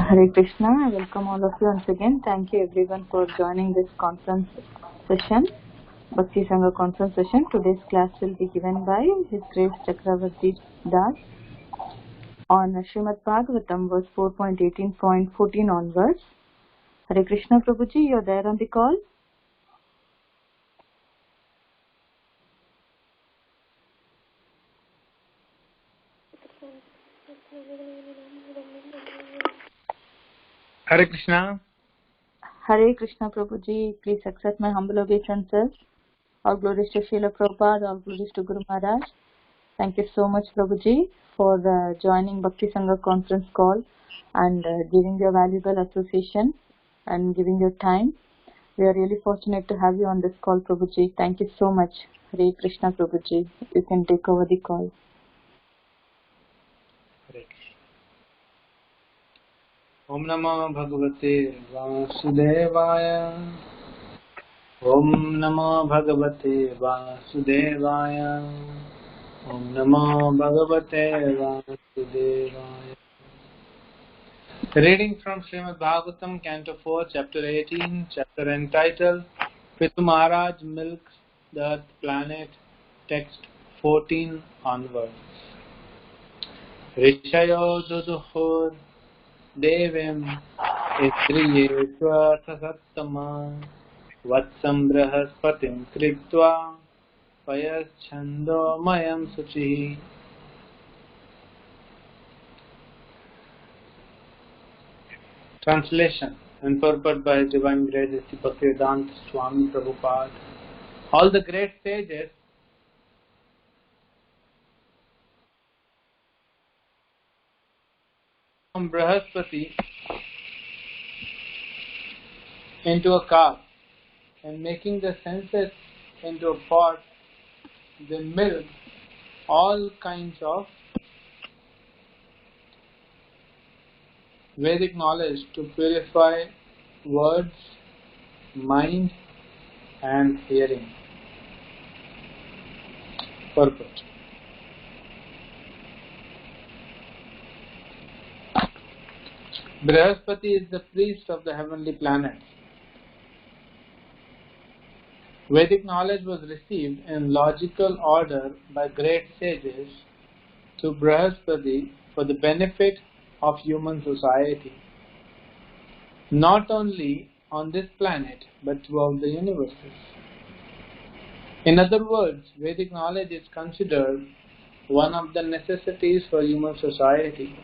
Hare Krishna. I welcome all of you once again. Thank you everyone for joining this conference session, Bhakti Sangha conference session. Today's class will be given by His Grace Chakravarti Das on Srimad Bhagavatam verse 4.18.14 onwards. Hare Krishna Prabhuji, you are there on the call? Hare Krishna. Hare Krishna Prabhuji, please accept my humble obeisances. All glories to Srila Prabhupada, all glories to Guru Maharaj. Thank you so much Prabhuji for joining Bhakti Sangha conference call and giving your valuable association and giving your time. We are really fortunate to have you on this call Prabhuji. Thank you so much. Hare Krishna Prabhuji. You can take over the call. Om Namo Bhagavate Vasudevaya. Om Namo Bhagavate Vasudevaya. Om Namo Bhagavate Vasudevaya. Reading from Srimad Bhagavatam, Canto 4, Chapter 18, chapter entitled Pithu Maharaj Milks the Earth Planet, text 14 onwards. Rishayo Duduhur Devim Istriyeshwathasattama Vatsam Brahaspatim Kritva Payaschando Mayam Suchi. Translation and purport by His Divine Grace Sri Bhaktivedanta Swami Prabhupada. All the great sages from Brahaspati into a cup and making the senses into a pot, they milk all kinds of Vedic knowledge to purify words, mind and hearing. Purport. Brihaspati is the priest of the heavenly planets. Vedic knowledge was received in logical order by great sages through Brihaspati for the benefit of human society, not only on this planet but throughout the universes. In other words, Vedic knowledge is considered one of the necessities for human society.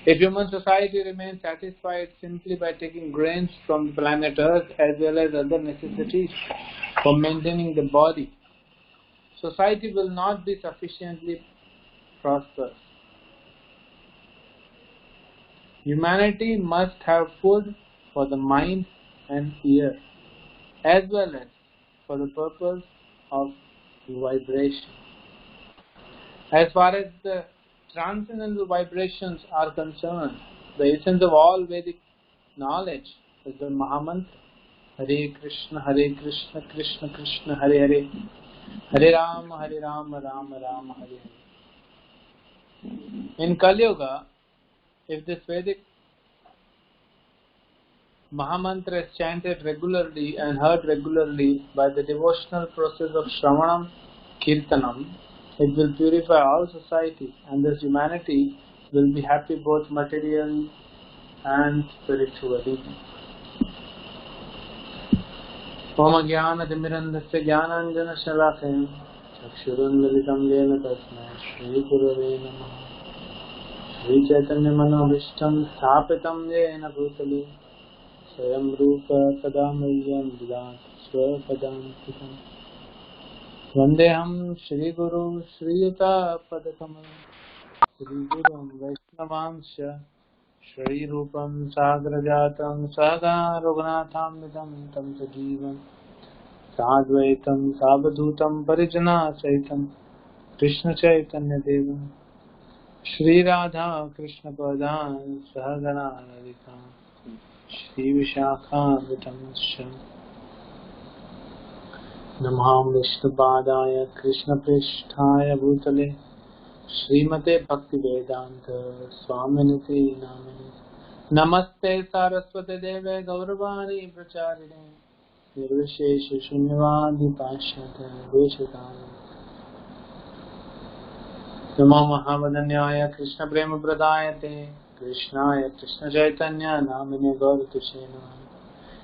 If human society remains satisfied simply by taking grains from the planet Earth as well as other necessities for maintaining the body, society will not be sufficiently prosperous. Humanity must have food for the mind and ear, as well as for the purpose of vibration. As far as the transcendental vibrations are concerned, the essence of all Vedic knowledge is the Mahamantra, Hare Krishna, Krishna Krishna, Hare Hare, Hare Rama, Rama Rama, Hare Hare. In Kali Yuga, if this Vedic Mahamantra is chanted regularly and heard regularly by the devotional process of Shravanam, Kirtanam, it will purify all society and thus humanity will be happy both materially and spiritually. Om Jnana Timirandhasya Jnananjana Shalakayam Chakshurunmilitam Yena Tasmai Shri Gurave Namaha. Shri Chaitanya Manobhishtam Sthapitam Yena Bhutale Swayam Rupa Kadamayyam Vidat Swapadantikam Vandeham Shri Guru Shri Yuta Padakamal Shri Gurum Vaishnavansya Shri Rupam Sagrajatam Saga Raghunatham Vidam Tam Sajivam Sadvaitam Savadhutam Parijana Saitam Krishna Chaitanya Devam Shri Radha Krishna Padan Sahagana Radhika Shri Vishakha Vitamsya Namaham Vishnupadaya Krishna Pristhaya Bhutale Srimate Bhaktivedanta Swaminiti Namini नमस्ते सारस्वते देवे गौरवाणी प्रचारिणे निर्विशेष शून्यवादी पाश्चात्य देशकाले नमो महावदन्याय कृष्ण प्रेम प्रदायते कृष्णाय कृष्ण चैतन्य नामिने गौरतुषे नमः।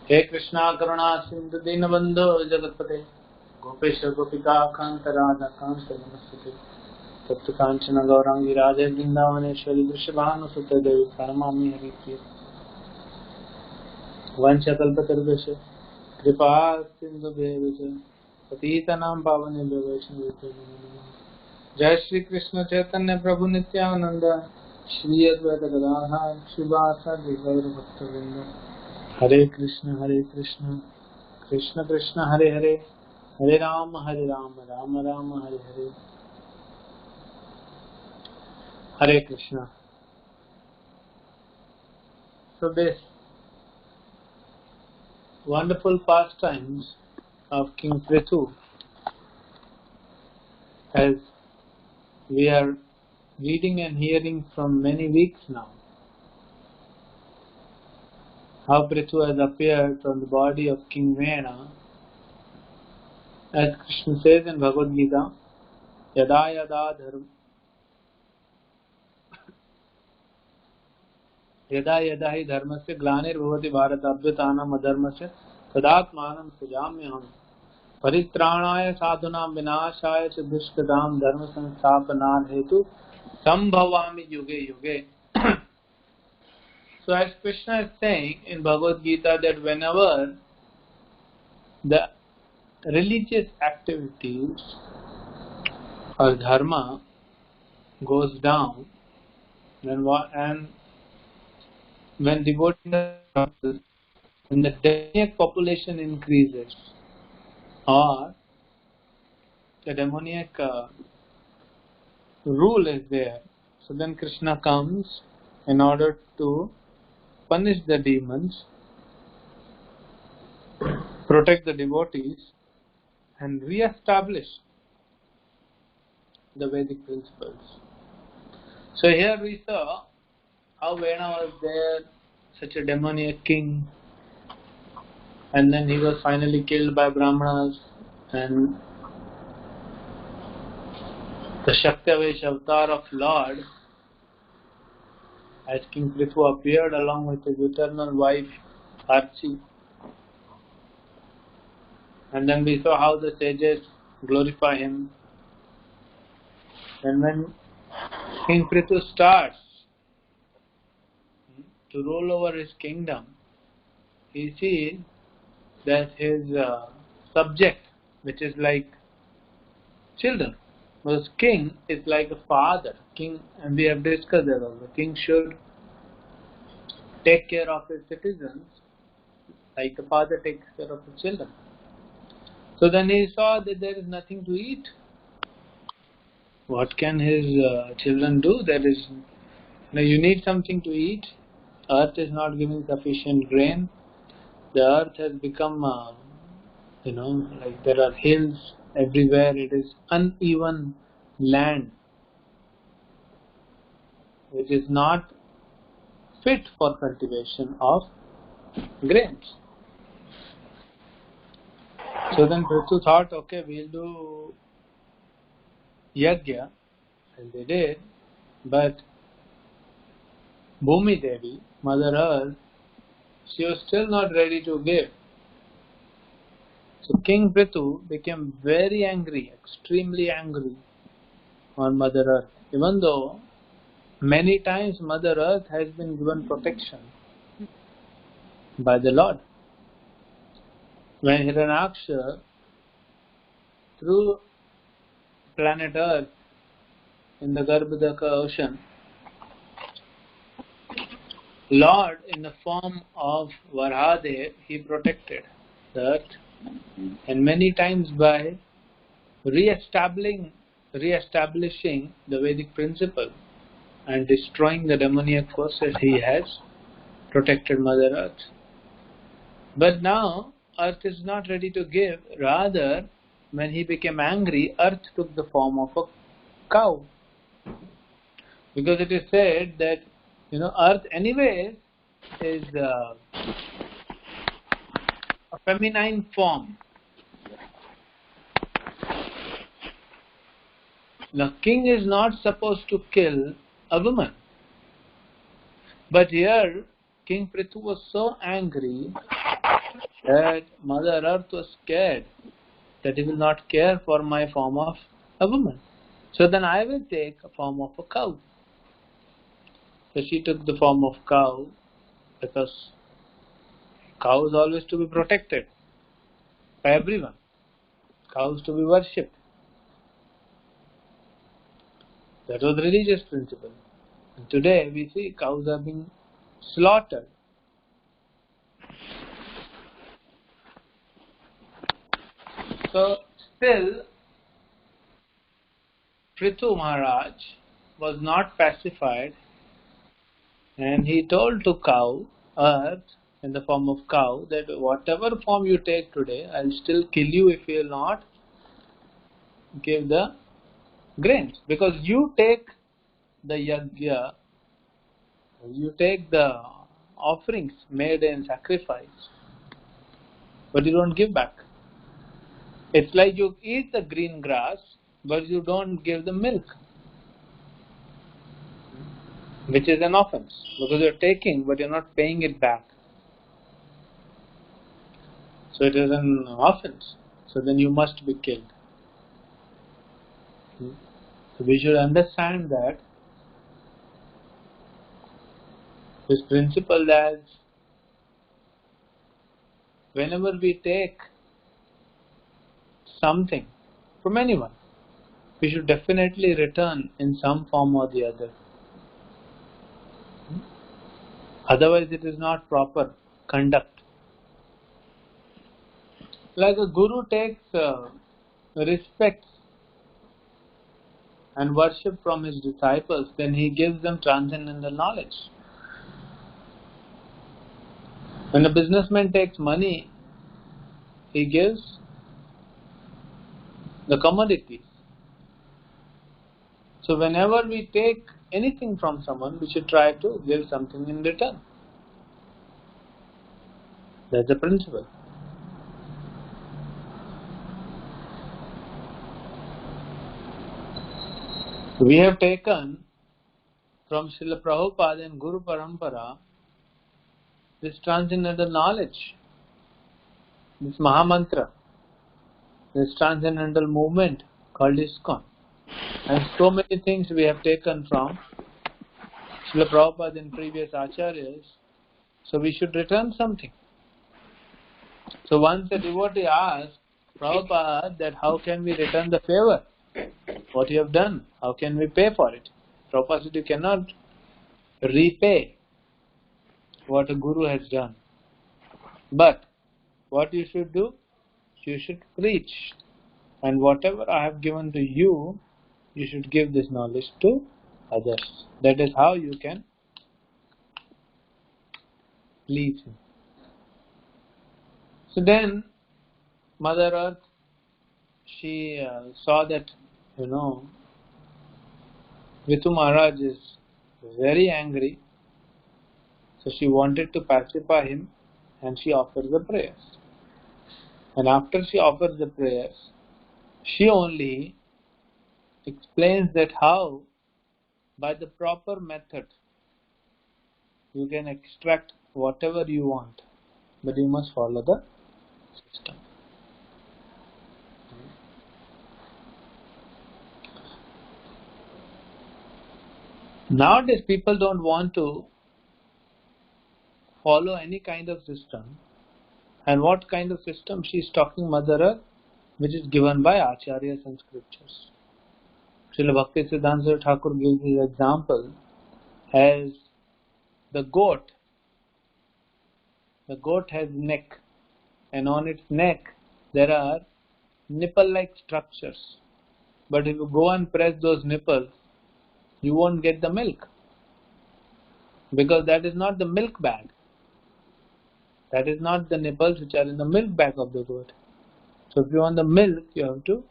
हे कृष्णा करुणा सिंधु दीनबंधो जगतपते गोपेश गोपिका कांत राधा कांत नमस्ते। तप्त कांचन गौरांगी राधे वृंदावनेश्वरी वृषभानुसुते देवी प्रणमामि हरिप्रिय। वंशकल्पतरुभ्यश्च कृपा सिन्धुभ्येव च पतितानां पावनेभ्यो वैष्णवेभ्यो नमो नमः। जय श्री कृष्ण चैतन्य प्रभु नित्यानंद श्री अद्वैत गदाधर श्रीवासादि गौर भक्तवृंद। हरे कृष्ण कृष्ण कृष्ण हरे हरे हरे राम राम राम हरे हरे। हरे Krishna. So this wonderful pastimes of King Prithu, as we are reading and hearing from many weeks now, how Prithu has appeared from the body of King Vena, as Krishna says in Bhagavad Gita, yada yada dharma यदा यदा हि धर्मस्य ग्लानिर्भवति भारत अभ्युत्थानम् अधर्मस्य तदात्मानं सृजाम्यहम् परित्राणाय साधूनां विनाशाय च दुष्कृतां धर्म संस्थापनार्थेतु संभवामि युगे युगे। So as Krishna is saying in Bhagavad Gita that whenever the religious activities or dharma goes down, and when devotees, when the demoniac population increases, or the demoniac rule is there, so then Krishna comes in order to punish the demons, protect the devotees, and re-establish the Vedic principles. So here we saw how Vena was there, such a demoniac king, and then he was finally killed by Brahmanas, and the Shaktavesh avatar of Lord, as King Prithu appeared along with his eternal wife Archi. And then we saw how the sages glorify him. And when King Prithu starts to rule over his kingdom, he sees that his subject, which is like children, because king is like a father. King, and we have discussed that also, king should take care of his citizens like a father takes care of his children. So then he saw that there is nothing to eat. What can his children do? There is, you need something to eat. Earth is not giving sufficient grain. The earth has become, like there are hills everywhere. It is uneven land, which is not fit for cultivation of grains. So then Prithu thought, okay, we'll do yajna, and they did, but Bhumi Devi, Mother Earth, she was still not ready to give. So King Prithu became very angry, extremely angry on Mother Earth, even though many times Mother Earth has been given protection by the Lord. When Hiranyaksha threw planet Earth in the Garbhodaka ocean, Lord, in the form of Varahadev, he protected the earth, and many times by re-establishing the Vedic principle and destroying the demoniac forces, he has protected Mother Earth. But now Earth is not ready to give. Rather, when he became angry, Earth took the form of a cow. Because it is said that, Earth anyways is a feminine form. The king is not supposed to kill a woman. But here, King Prithu was so angry that Mother Earth was scared that he will not care for my form of a woman. So then I will take a form of a cow. So she took the form of cow because cow is always to be protected by everyone. Cow is to be worshipped. That was the religious principle. And today we see cows are being slaughtered. So still, Prithu Maharaj was not pacified, and he told to cow, earth, in the form of cow, that whatever form you take today, I will still kill you if you will not give the grains. Because you take the yajna, you take the offerings made in sacrifice, but you don't give back. It's like you eat the green grass, but you don't give the milk, which is an offense, because you're taking, but you're not paying it back. So it is an offense. So then you must be killed. So we should understand that this principle that whenever we take something from anyone, we should definitely return in some form or the other. Otherwise it is not proper conduct. Like a guru takes respect and worship from his disciples, then he gives them transcendental knowledge. When a businessman takes money, he gives the commodities. So whenever we take anything from someone, we should try to give something in return. That's the principle. We have taken from Srila Prabhupada and Guru Parampara this transcendental knowledge, this Mahamantra, this transcendental movement called ISKCON. And so many things we have taken from Srila Prabhupada and previous acharyas, so we should return something. So once a devotee asked Prabhupada that how can we return the favor? What you have done, how can we pay for it? Prabhupada said you cannot repay what a guru has done. But what you should do? You should preach. And whatever I have given to you, you should give this knowledge to others. That is how you can please him. So then, Mother Earth, she saw that, Prithu Maharaj is very angry. So she wanted to pacify him, and she offers the prayers. And after she offers the prayers, she only explains that how, by the proper method, you can extract whatever you want, but you must follow the system. Nowadays, people don't want to follow any kind of system. And what kind of system she is talking, Mother Earth, which is given by Acharyas and scriptures. Srila Bhakti Siddhanta Thakur gives his example as the goat. The goat has neck, and on its neck there are nipple-like structures. But if you go and press those nipples, you won't get the milk, because that is not the milk bag. That is not the nipples which are in the milk bag of the goat. So if you want the milk, you have to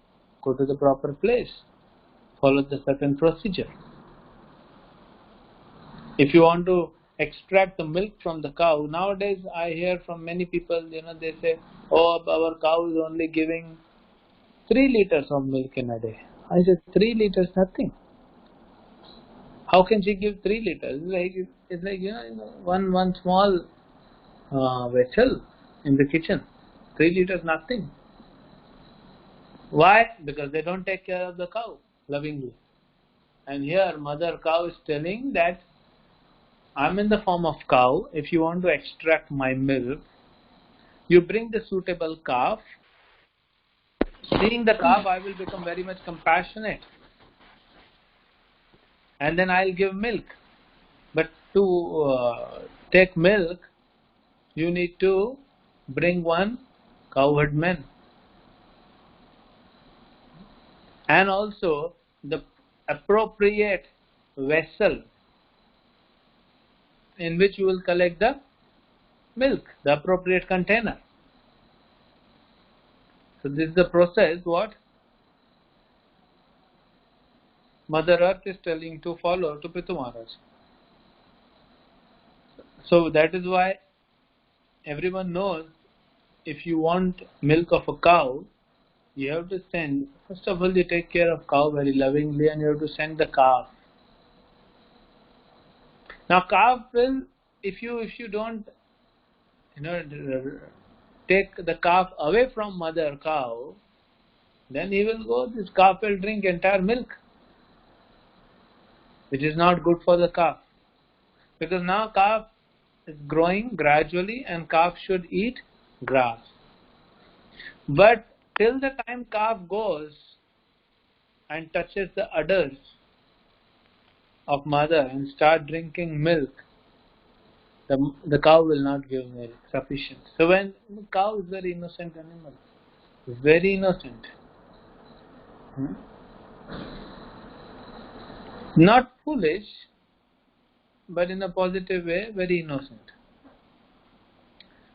go to the proper place, follow the certain procedure. If you want to extract the milk from the cow. Nowadays, I hear from many people, they say, "Oh, our cow is only giving 3 liters of milk in a day." I said, 3 liters, nothing. How can she give 3 liters? It's like one small vessel in the kitchen. 3 liters, nothing. Why? Because they don't take care of the cow lovingly. And here, mother cow is telling that I'm in the form of cow. If you want to extract my milk, you bring the suitable calf. Seeing the calf, I will become very much compassionate. And then I'll give milk. But to take milk, you need to bring one cowherd man. And also the appropriate vessel in which you will collect the milk, the appropriate container. So this is the process what Mother Earth is telling to follow to Prithu Maharaj. So that is why everyone knows if you want milk of a cow, you have to send, first of all you take care of cow very lovingly and you have to send the calf. Now calf will, if you don't take the calf away from mother cow, then he will go, this calf will drink entire milk, which is not good for the calf. Because now calf is growing gradually and calf should eat grass. But till the time calf goes and touches the udders of mother and start drinking milk, the cow will not give milk sufficient. So when the cow is very innocent animal, very innocent, not foolish, but in a positive way, very innocent.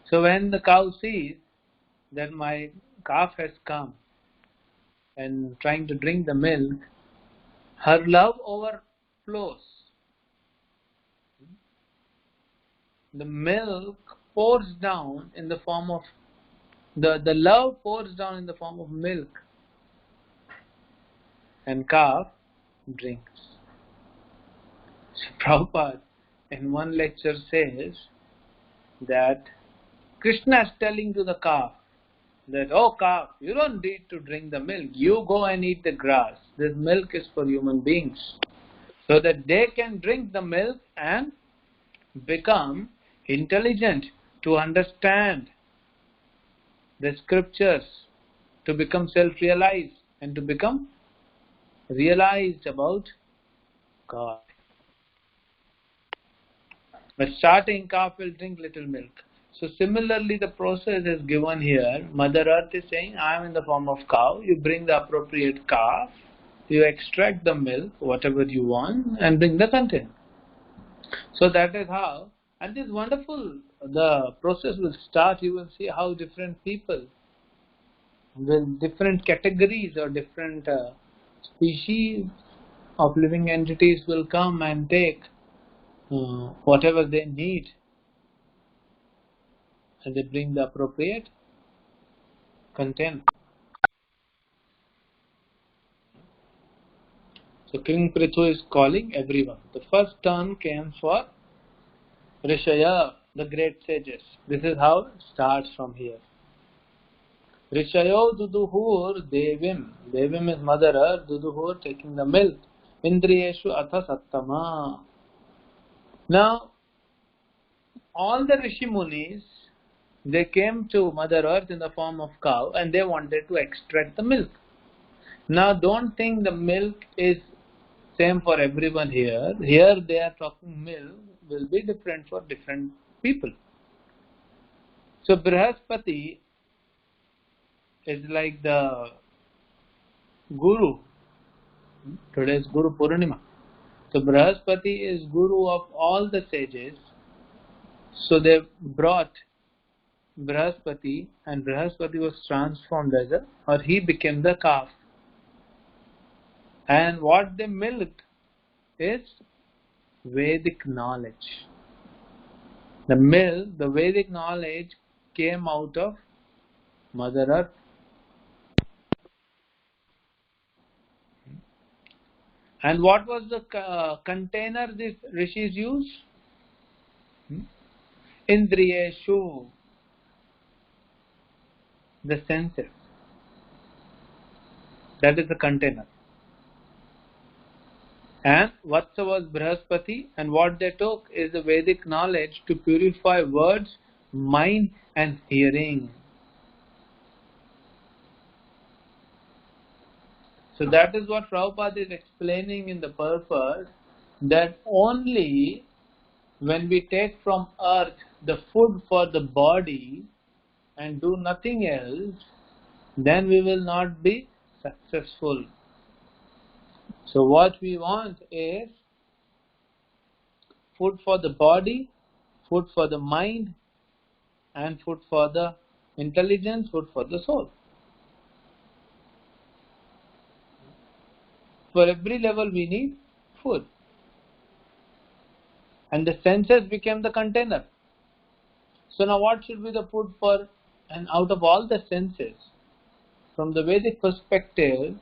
So when the cow sees that my calf has come and trying to drink the milk, her love overflows. The milk pours down in the form of, the love pours down in the form of milk, and calf drinks. So Prabhupada in one lecture says that Krishna is telling to the calf that, oh calf, you don't need to drink the milk, you go and eat the grass. This milk is for human beings, so that they can drink the milk and become intelligent, to understand the scriptures, to become self-realized and to become realized about God. But starting calf will drink little milk. So similarly the process is given here. Mother Earth is saying, I am in the form of cow. You bring the appropriate calf, you extract the milk, whatever you want, and bring the container. So that is how, and this wonderful, the process will start. You will see how different people, with different categories or different species of living entities will come and take whatever they need, and they bring the appropriate container. So King Prithu is calling everyone. The first turn came for Rishaya, the great sages. This is how it starts from here. Rishayo duduhur devim. Devim is Mother Earth, duduhur taking the milk. Indriyeshu atha sattama. Now, all the Rishi Munis, they came to Mother Earth in the form of cow and they wanted to extract the milk. Now, don't think the milk is same for everyone here. Here they are talking milk will be different for different people. So Brihaspati is like the Guru. Today is Guru Purnima. So Brihaspati is Guru of all the sages. So they brought Brihaspati, and Brihaspati was transformed as a, or he became the calf. And what they milked is Vedic knowledge. The Vedic knowledge came out of Mother Earth. And what was the container these rishis used? Indriyeshu, the senses. That is the container. And Vatsa was Brihaspati, and what they took is the Vedic knowledge to purify words, mind and hearing. So that is what Prabhupada is explaining in the purpose, that only when we take from earth the food for the body and do nothing else, then we will not be successful. So what we want is food for the body, food for the mind, and food for the intelligence, food for the soul. For every level we need food. And the senses became the container. So now what should be the food for, and out of all the senses, from the Vedic perspective,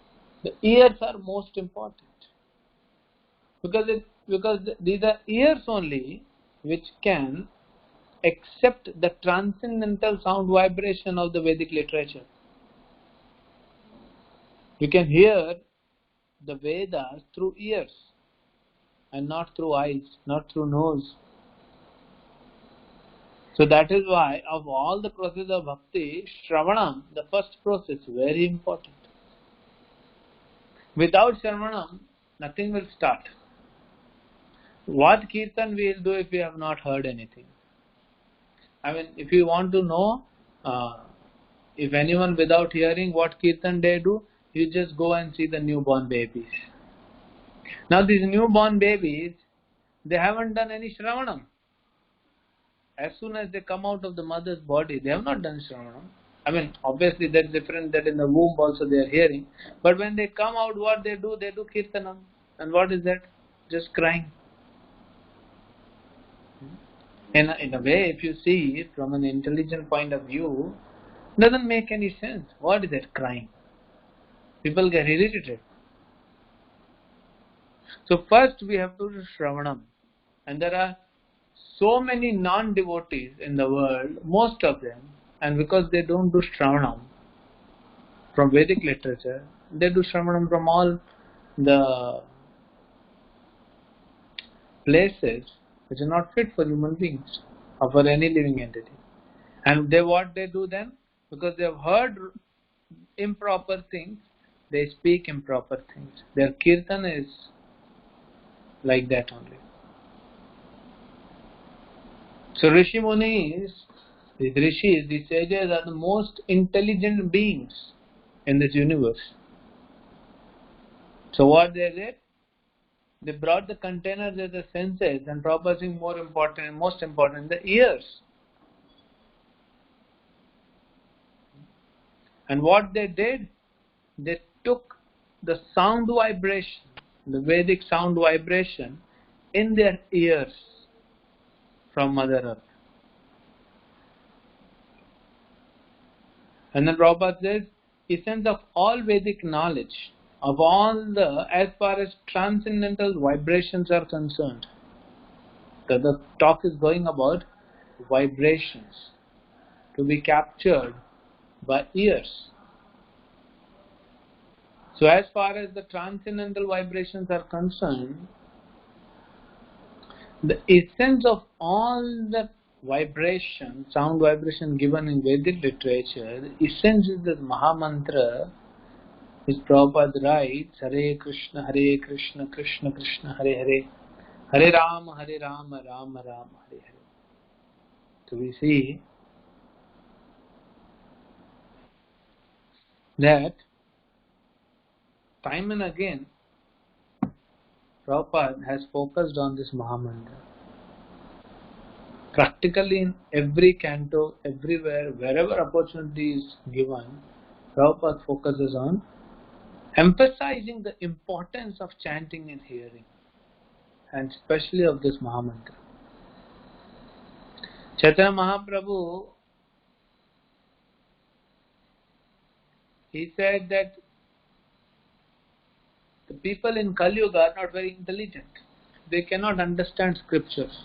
the ears are most important. Because these are ears only which can accept the transcendental sound vibration of the Vedic literature. You can hear the Vedas through ears and not through eyes, not through nose. So that is why of all the process of bhakti, Shravanam, the first process, very important. Without Shravanam, nothing will start. What kirtan we will do if we have not heard anything? I mean, if you want to know, if anyone without hearing what kirtan they do, you just go and see the newborn babies. Now these newborn babies, they haven't done any Shravanam. As soon as they come out of the mother's body, they have not done Shravanam. I mean, obviously that's different, that in the womb also they are hearing. But when they come out, what they do Kirtanam. And what is that? Just crying. In a way, if you see it from an intelligent point of view, it doesn't make any sense. What is that crying? People get irritated. So first we have to do Shravanam. And there are so many non-devotees in the world, most of them, and because they don't do Shravanam from Vedic literature, they do Shravanam from all the places which are not fit for human beings or for any living entity. And what they do then, because they have heard improper things, they speak improper things. Their kirtan is like that only. So Rishi Munis, these rishis, these sages are the most intelligent beings in this universe. So what they did? They brought the containers as the senses, and proposing most important, the ears. And what they did, they took the sound vibration, the Vedic sound vibration, in their ears from Mother Earth. And then Prabhupada says, essence of all Vedic knowledge, of all the, as far as transcendental vibrations are concerned. So the talk is going about vibrations to be captured by ears. So as far as the transcendental vibrations are concerned, the essence of all the vibration, sound vibration given in Vedic literature, the essence is the Mahamantra, which Prabhupada writes, Hare Krishna, Krishna Krishna, Hare Hare, Hare Rama, Rama Rama, Hare Hare. So we see that time and again Prabhupada has focused on this Mahamantra. Practically in every canto, everywhere, wherever opportunity is given, Prabhupada focuses on emphasizing the importance of chanting and hearing, and especially of this Mahamantra. Chaitanya Mahaprabhu, he said that the people in Kali Yuga are not very intelligent. They cannot understand scriptures.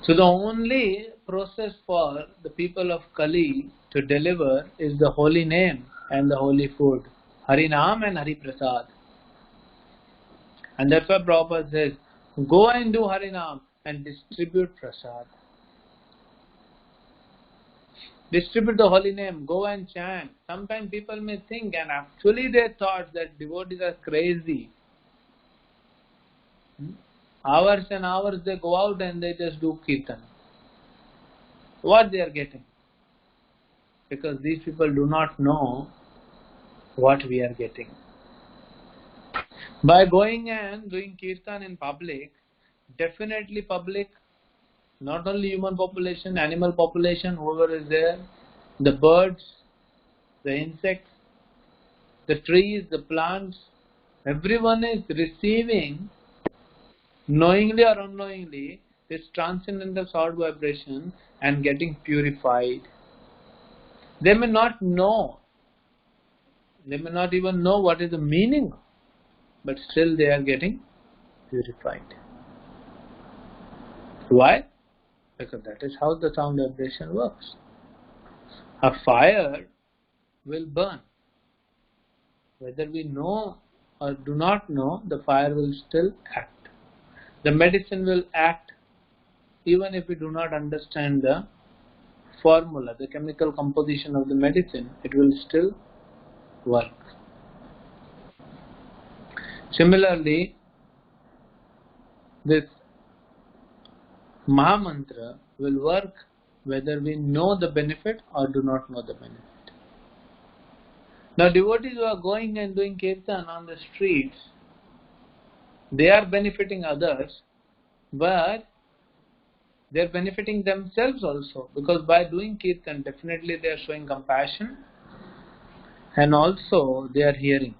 So the only process for the people of Kali to deliver is the holy name and the holy food, Harinam and Hari Prasad. And that's why Prabhupada says, go and do Harinam and distribute Prasad. Distribute the holy name, go and chant. Sometimes people may think, and actually they thought, that devotees are crazy. Hours and hours they go out and they just do kirtan. What they are getting? Because these people do not know what we are getting. By going and doing kirtan in public, definitely public, not only human population, animal population, whoever is there, the birds, the insects, the trees, the plants, everyone is receiving, knowingly or unknowingly, this transcendental sound vibration and getting purified. They may not know, they may not even know what is the meaning, but still they are getting purified. Why? Because that is how the sound vibration works. A fire will burn. Whether we know or do not know, the fire will still act. The medicine will act even if we do not understand the formula, the chemical composition of the medicine, it will still work. Similarly, this Mahamantra will work whether we know the benefit or do not know the benefit. Now devotees who are going and doing kirtan on the streets, they are benefiting others, but they are benefiting themselves also, because by doing kirtan definitely they are showing compassion and also they are hearing.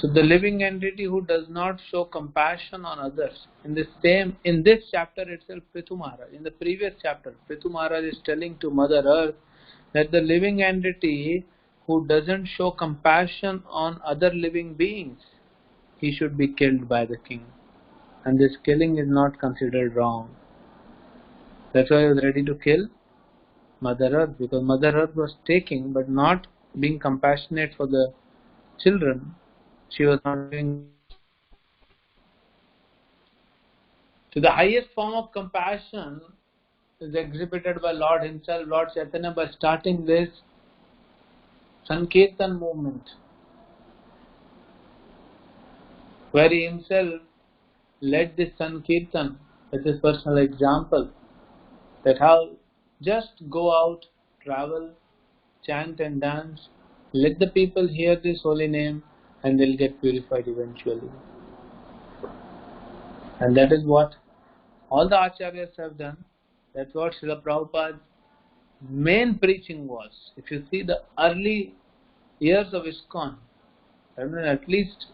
So the living entity who does not show compassion on others, in this chapter itself, Prithu Maharaj, in the previous chapter, Prithu Maharaj is telling to Mother Earth that the living entity who doesn't show compassion on other living beings, he should be killed by the king. And this killing is not considered wrong. That's why he was ready to kill Mother Earth, because Mother Earth was taking but not being compassionate for the children. She was not doing. So the highest form of compassion is exhibited by Lord himself, Lord Chaitanya, by starting this Sankirtan movement, where he himself led this Sankirtan as his personal example, that how just go out, travel, chant and dance, let the people hear this holy name and they'll get purified eventually. And that is what all the acharyas have done. That's what Srila Prabhupada's main preaching was. If you see the early years of ISKCON, I mean, at least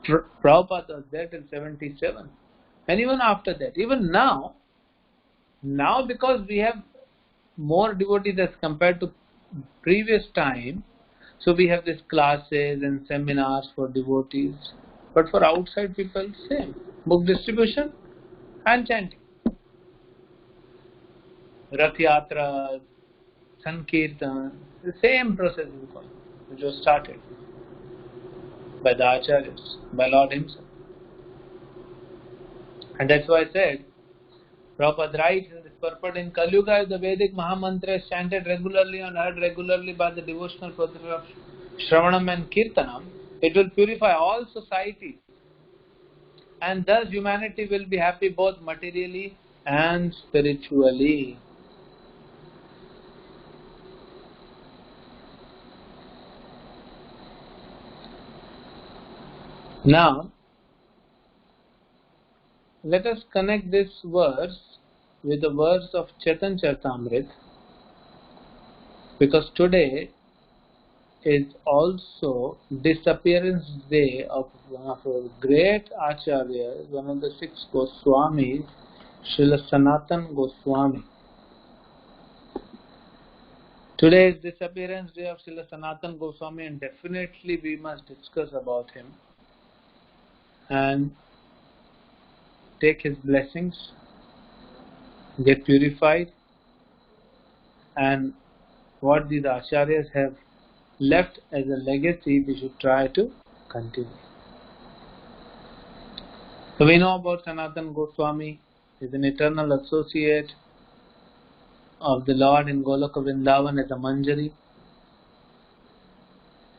Prabhupada was there till 77. And even after that, even now because we have more devotees as compared to previous time, so we have these classes and seminars for devotees. But for outside people, same. Book distribution and chanting. Rath Yatras, Sankirtan, the same process is going, which was started by the Acharyas, by Lord himself. And that's why I said, Prabhupada writes in this purport, in Kali Yuga, the Vedic Mahamantra is chanted regularly and heard regularly by the devotional process of Shravanam and Kirtanam. It will purify all societies, and thus humanity will be happy both materially and spiritually. Now, let us connect this verse with the verse of Chaitanya Charitamrita, because today is also disappearance day of one of our great acharyas, one of the 6 Goswamis, Srila Sanatan Goswami. Today is disappearance day of Srila Sanatan Goswami, and definitely we must discuss about him and take his blessings, get purified, and what these acharyas have left as a legacy we should try to continue. So we know about Sanatan Goswami. He is an eternal associate of the Lord in Goloka Vrindavan as a Manjari,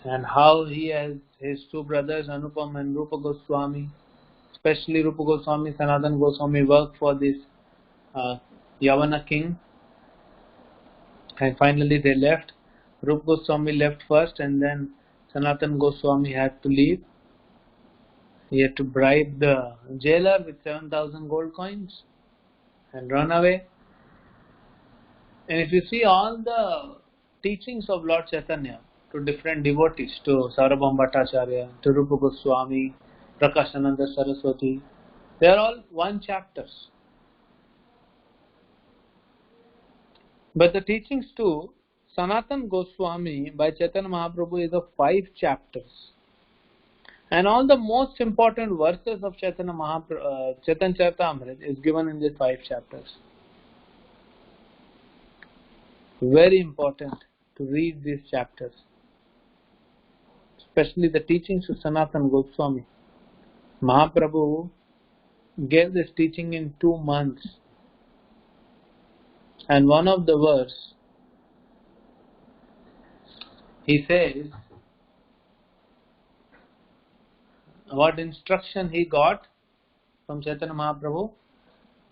and how he has his 2 brothers Anupam and Rupa Goswami, especially Rupa Goswami, Sanatan Goswami worked for this Yavana king, and finally they left. Rupa Goswami left first, and then Sanatan Goswami had to leave. He had to bribe the jailer with 7,000 gold coins and run away. And if you see all the teachings of Lord Chaitanya to different devotees, to Sarabham Bhattacharya, to Rupa Goswami, Prakashananda Saraswati, they are all 1 chapters. But the teachings to Sanatan Goswami by Chaitanya Mahaprabhu is of 5 chapters. And all the most important verses of Chaitanya Charitamrita is given in these 5 chapters. Very important to read these chapters, especially the teachings of Sanatan Goswami. Mahaprabhu gave this teaching in 2 months, and one of the verse he says what instruction he got from Chaitanya Mahaprabhu: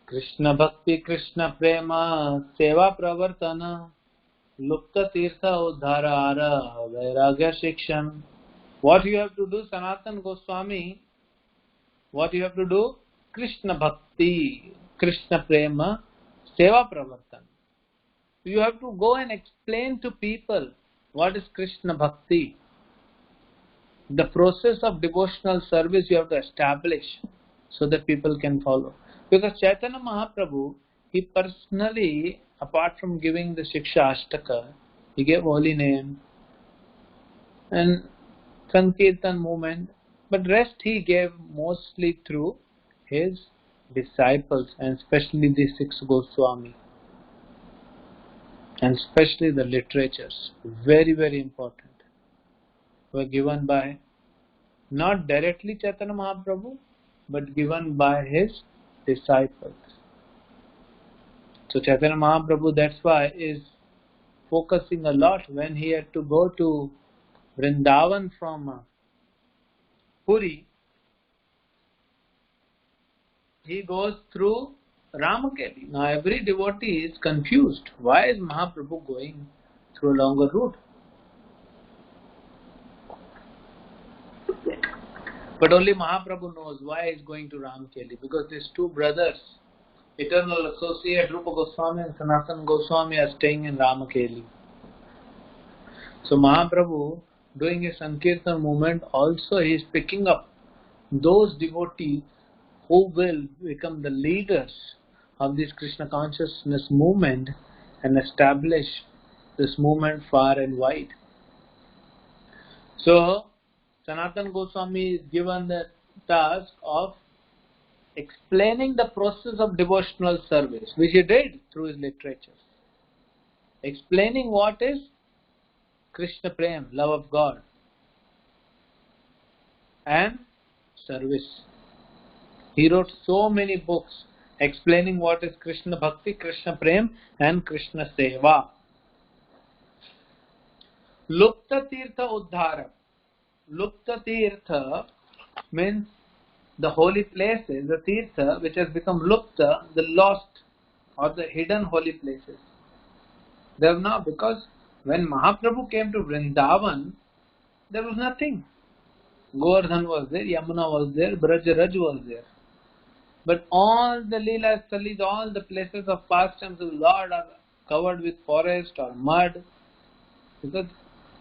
Krishna Bhakti, Krishna Prema, Seva Pravartana, Lupta Tirtha Uddhara, Vairagya Shikshan. What you have to do, Sanatan Goswami, what you have to do? Krishna Bhakti, Krishna Prema, Seva Pravartana. You have to go and explain to people what is Krishna Bhakti. The process of devotional service you have to establish so that people can follow. Because Chaitanya Mahaprabhu, he personally, apart from giving the Shiksha Ashtaka, he gave holy name and Sankirtan movement, but rest he gave mostly through his disciples, and especially the 6 Goswami, and especially the literatures, very, very important, were given by not directly Chaitanya Mahaprabhu, but given by his disciples. So Chaitanya Mahaprabhu, that's why, is focusing a lot when he had to go to Vrindavan from Puri. He goes through Ramakeli. Now every devotee is confused. Why is Mahaprabhu going through a longer route? But only Mahaprabhu knows why he is going to Ramakeli. Because these 2 brothers, eternal associate Rupa Goswami and Sanatan Goswami, are staying in Ramakeli. So Mahaprabhu, doing his Sankirtan movement, also he is picking up those devotees who will become the leaders of this Krishna consciousness movement and establish this movement far and wide. So Sanatan Goswami is given the task of explaining the process of devotional service, which he did through his literatures. Explaining what is Krishna Prem, love of God, and service. He wrote so many books explaining what is Krishna Bhakti, Krishna Prem, and Krishna Seva. Lupta Tirtha Uddhara. Lupta Tirtha means the holy places, the Tirtha which has become Lupta, the lost or the hidden holy places. They have now, because when Mahaprabhu came to Vrindavan, there was nothing. Govardhan was there, Yamuna was there, Brajaraj was there. But all the Leela Sthalis, all the places of pastimes of the Lord are covered with forest or mud, because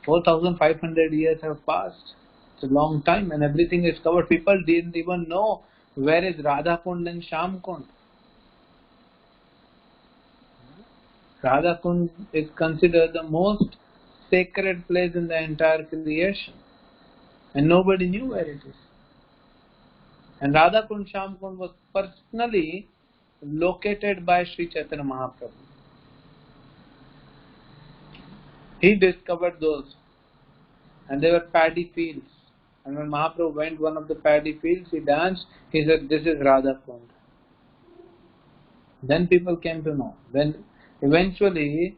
4,500 years have passed. It's a long time and everything is covered. People didn't even know where is Radha Kund and Sham Kund. Radha Kund is considered the most sacred place in the entire creation. And nobody knew where it is. And Radha Kund, Sham Kund was personally located by Sri Chaitanya Mahaprabhu. He discovered those. And they were paddy fields. And when Mahaprabhu went one of the paddy fields, he danced, he said, this is Radha Kund. Then people came to know. Then eventually,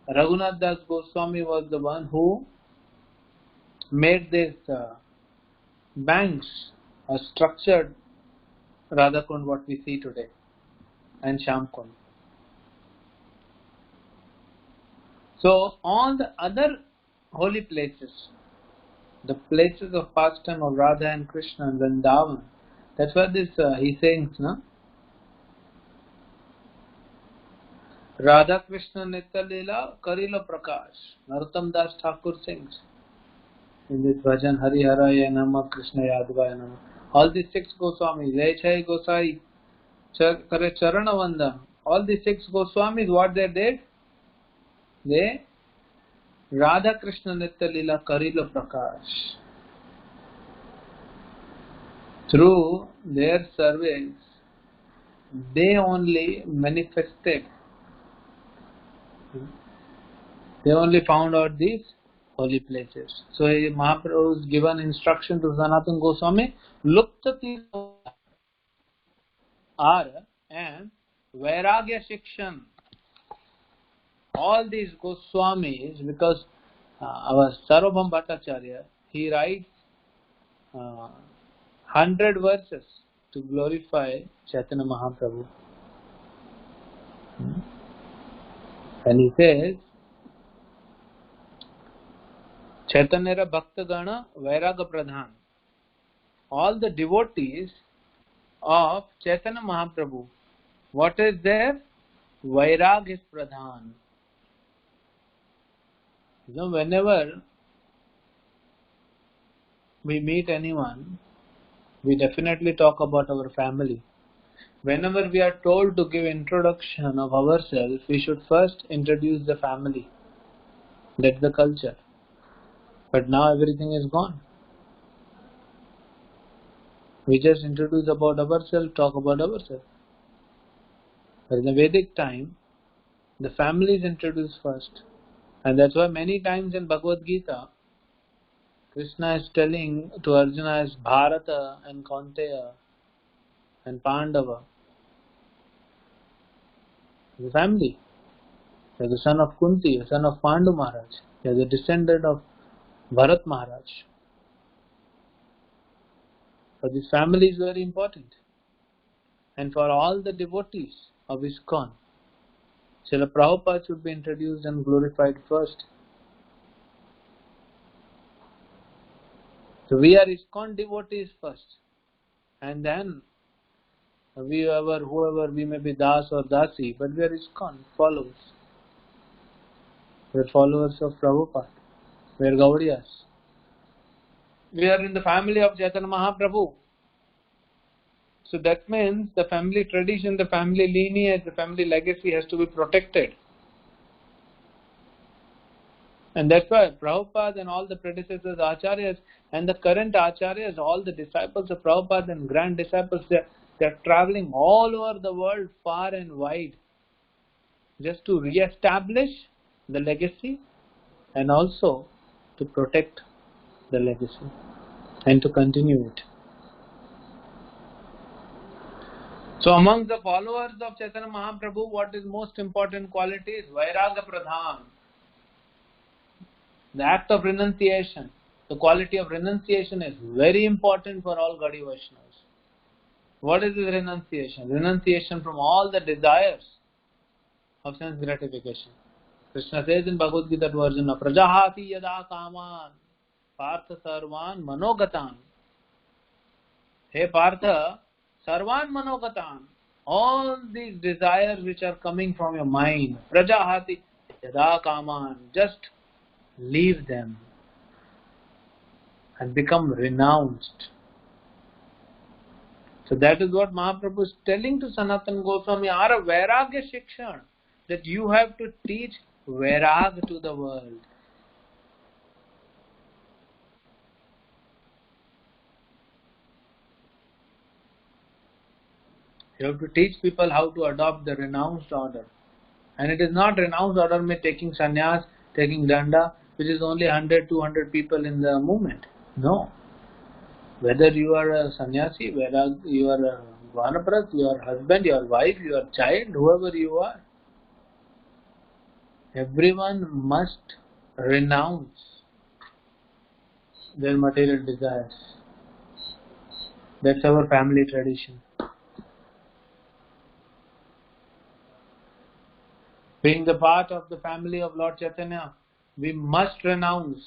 Raghunath Das Goswami was the one who made this banks, a structured Radha Kund, what we see today, and Sham Kund. So all the other holy places, the places of pastime of Radha and Krishna and Vrindavan, that's what this he sings, no? Radha Krishna Nitya Leela Karila Prakash. Narottam Das Thakur sings in this bhajan, Hari Haraya Nama Krishna Yadvaya Nama. All these 6 Goswamis, Jai Gosai, Kare Charana Vandam, all these 6 Goswamis, what they did? They Radha Krishna Nitya Leela Karila Prakash. Through their service, they only manifested. They only found out these holy places. So Mahaprabhu was given instruction to Sanatana Goswami, Luktati Ar and Vairagya Shikshan. All these Goswamis, because our Sarvabhauma Bhattacharya, he writes 100 verses to glorify Chaitanya Mahaprabhu. And he says, Chaitanya Bhakta Gana Vairaga Pradhan. All the devotees of Chaitanya Mahaprabhu, what is their? Vairag is Pradhan. You know, whenever we meet anyone, we definitely talk about our family. Whenever we are told to give introduction of ourselves, we should first introduce the family. That's the culture. But now everything is gone. We just introduce about ourselves, talk about ourselves. But in the Vedic time, the family is introduced first. And that's why many times in Bhagavad Gita, Krishna is telling to Arjuna as Bharata and Kaunteya and Pandava. The family. He is the son of Kunti, the son of Pandu Maharaj. He is a descendant of Bharat Maharaj. So this family is very important. And for all the devotees of ISKCON, Srila Prabhupada should be introduced and glorified first. So we are ISKCON devotees first. And then whoever we may be Das or Dasi, but we are ISKCON followers. We are followers of Prabhupada. We are Gaudiyas. We are in the family of Chaitanya Mahaprabhu. So that means the family tradition, the family lineage, the family legacy has to be protected. And that's why Prabhupada and all the predecessors, Acharyas, and the current Acharyas, all the disciples of Prabhupada and grand disciples, they are traveling all over the world, far and wide, just to re-establish the legacy and also to protect the legacy and to continue it. So among the followers of Chaitanya Mahaprabhu, what is most important quality is Vairaga Pradhan. The act of renunciation, the quality of renunciation is very important for all Gaudiya Vaishnavas. What is this renunciation? Renunciation from all the desires of sense gratification. Krishna says in Bhagavad Gita to Arjuna, Prajahati yada kaman partha sarvan manogatan. Hey Partha, sarvan manogatan. All these desires which are coming from your mind, Prajahati yada kaman, just leave them. and become renounced. So that is what Mahaprabhu is telling to Sanatana Goswami, Ara Vairagya Shikshan, that you have to teach Vairag to the world. You have to teach people how to adopt the renounced order. And it is not renounced order में taking sannyas, taking danda, which is only 100, 200 people in the movement. No. Whether you are a sannyasi, whether you are a vanaprath, your husband, your wife, your child, whoever you are, everyone must renounce their material desires. That's our family tradition. Being the part of the family of Lord Chaitanya, we must renounce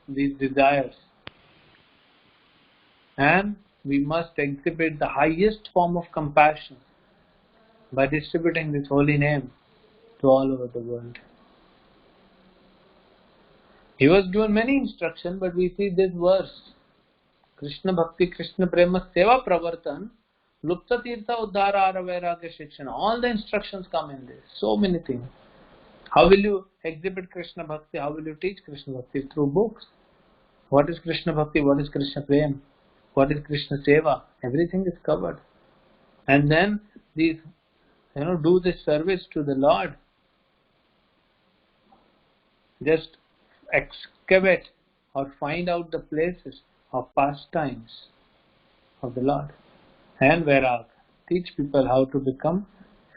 these desires. And we must exhibit the highest form of compassion by distributing this holy name to all over the world. He was given many instructions, but we see this verse, Krishna Bhakti, Krishna Prema, Seva Pravartan, Lupta Tirtha Uddhara Ara Vairagya Shikshan. All the instructions come in this. So many things. How will you exhibit Krishna Bhakti? How will you teach Krishna Bhakti? Through books. What is Krishna Bhakti? What is Krishna Prema? What is Krishna Seva? Everything is covered. And then these, do this service to the Lord. Just excavate or find out the places of pastimes of the Lord. And Vairag. Teach people how to become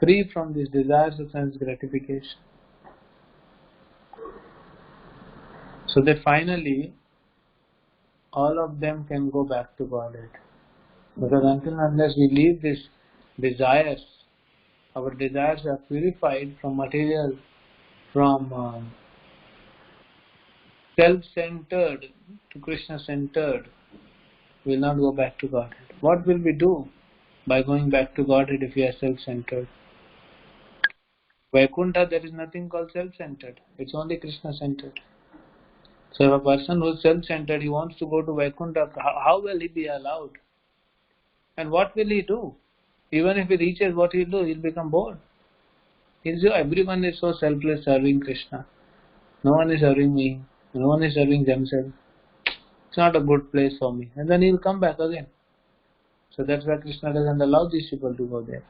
free from these desires of sense gratification. So that finally all of them can go back to Godhead. Because until and unless we leave these desires, our desires are purified from material, from self-centered to Krishna-centered, we will not go back to Godhead. What will we do by going back to Godhead if we are self-centered? Vaikuntha, there is nothing called self-centered. It's only Krishna-centered. So if a person who is self-centered, he wants to go to Vaikuntha, how will he be allowed? And what will he do? Even if he reaches, what he'll do? He'll become bored. Everyone is so selfless serving Krishna. No one is serving me. No one is serving themselves. It's not a good place for me. And then he'll come back again. So that's why Krishna doesn't allow these people to go there.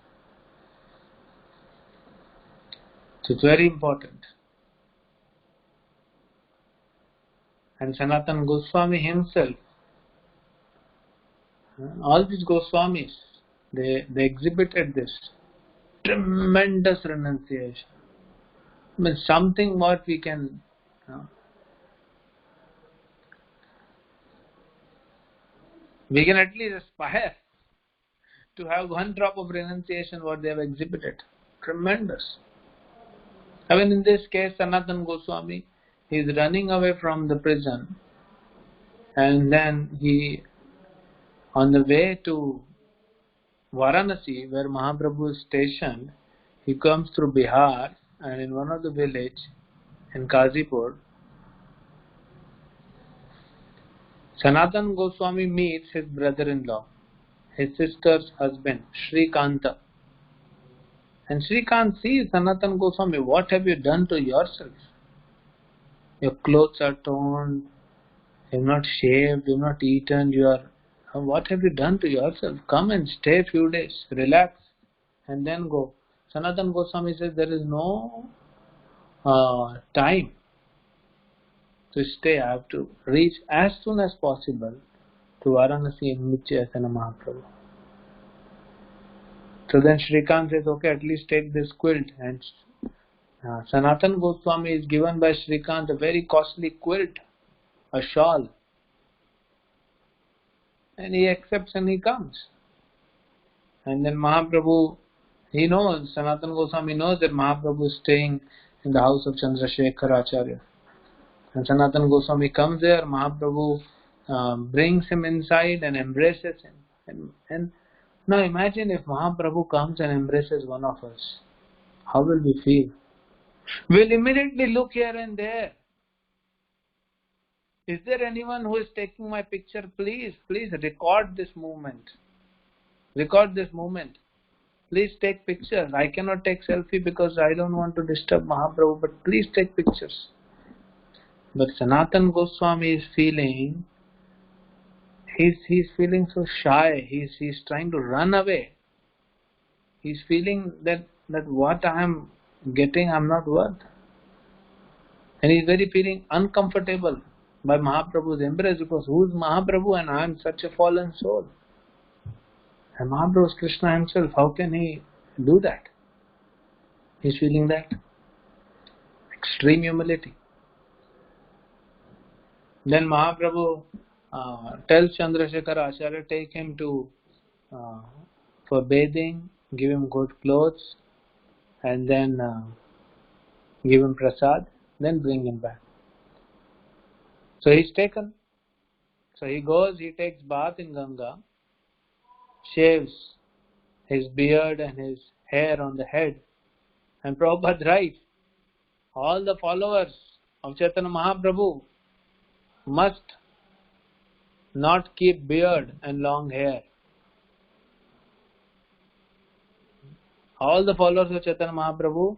So it's very important. And Sanatana Goswami himself, all these Goswamis, they exhibited this tremendous renunciation. I mean, something what we can, we can at least aspire to have one drop of renunciation what they have exhibited. Tremendous. I mean, in this case, Sanatana Goswami, he is running away from the prison, and then he, on the way to Varanasi, where Mahaprabhu is stationed, he comes through Bihar, and in one of the village in Kazipur, Sanatana Goswami meets his brother-in-law, his sister's husband, Shrikanta. And Shrikant sees Sanatana Goswami, what have you done to yourself? Your clothes are torn, you have not shaved, you have not eaten, what have you done to yourself? Come and stay a few days, relax, and then go. Sanatana Goswami says there is no time to stay. I have to reach as soon as possible to Varanasi and meet Chaitanya Mahaprabhu. So then Shrikant says, okay, at least take this quilt. And Sanatana Goswami is given by Shrikant a very costly quilt, a shawl. And he accepts and he comes. And then Mahaprabhu, he knows, Sanatana Goswami knows that Mahaprabhu is staying in the house of Chandrasekhar Acharya. And Sanatana Goswami comes there, Mahaprabhu brings him inside and embraces him. And now imagine if Mahaprabhu comes and embraces one of us. How will we feel? We'll immediately look here and there. Is there anyone who is taking my picture? Please record this moment. Record this moment. Please take pictures. I cannot take selfie because I don't want to disturb Mahaprabhu, but please take pictures. But Sanatana Goswami is feeling, he's feeling so shy. He's trying to run away. He's feeling that what I am getting, I'm not worth. And he's very feeling uncomfortable by Mahaprabhu's embrace, because who's Mahaprabhu and I am such a fallen soul. And Mahaprabhu is Krishna himself, how can he do that? He's feeling that. Extreme humility. Then Mahaprabhu tells Chandrasekhar Acharya, take him to for bathing, give him good clothes, and then give him prasad, then bring him back. So he's taken. So he goes, he takes bath in Ganga, shaves his beard and his hair on the head. And Prabhupada writes, all the followers of Chaitanya Mahaprabhu must not keep beard and long hair. All the followers of Chaitanya Mahaprabhu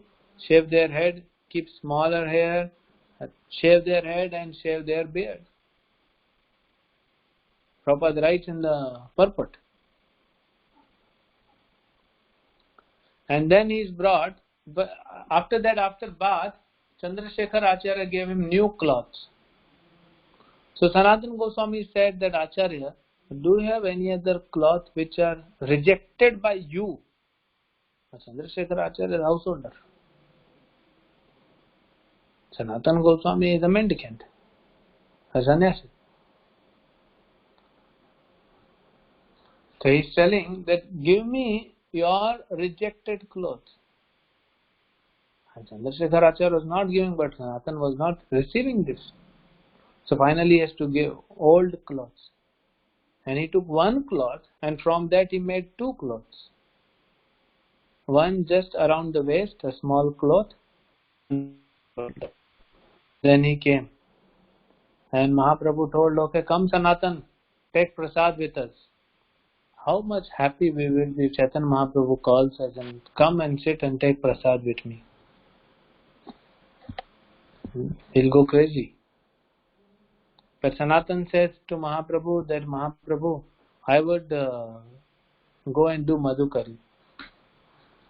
shave their head, keep smaller hair, shave their head and shave their beard. Prabhupada writes in the purport. And then he is brought, but after that, after bath, Chandrasekhar Acharya gave him new clothes. So Sanatana Goswami said that, Acharya, do you have any other cloth which are rejected by you? Chandrasekhar Acharya is a householder. Sanatana Goswami is a mendicant, a sannyasi. So he is telling that, give me your rejected clothes. And Chandrasekhar Acharya was not giving, but Sanatana was not receiving this. So finally he has to give old clothes. And he took one cloth, and from that he made two clothes. One just around the waist, a small cloth. Then he came. And Mahaprabhu told, okay, come Sanatan, take prasad with us. How much happy we will be if Chaitanya Mahaprabhu calls us and come and sit and take prasad with me. He'll go crazy. But Sanatan says to Mahaprabhu that, Mahaprabhu, I would go and do Madhukari.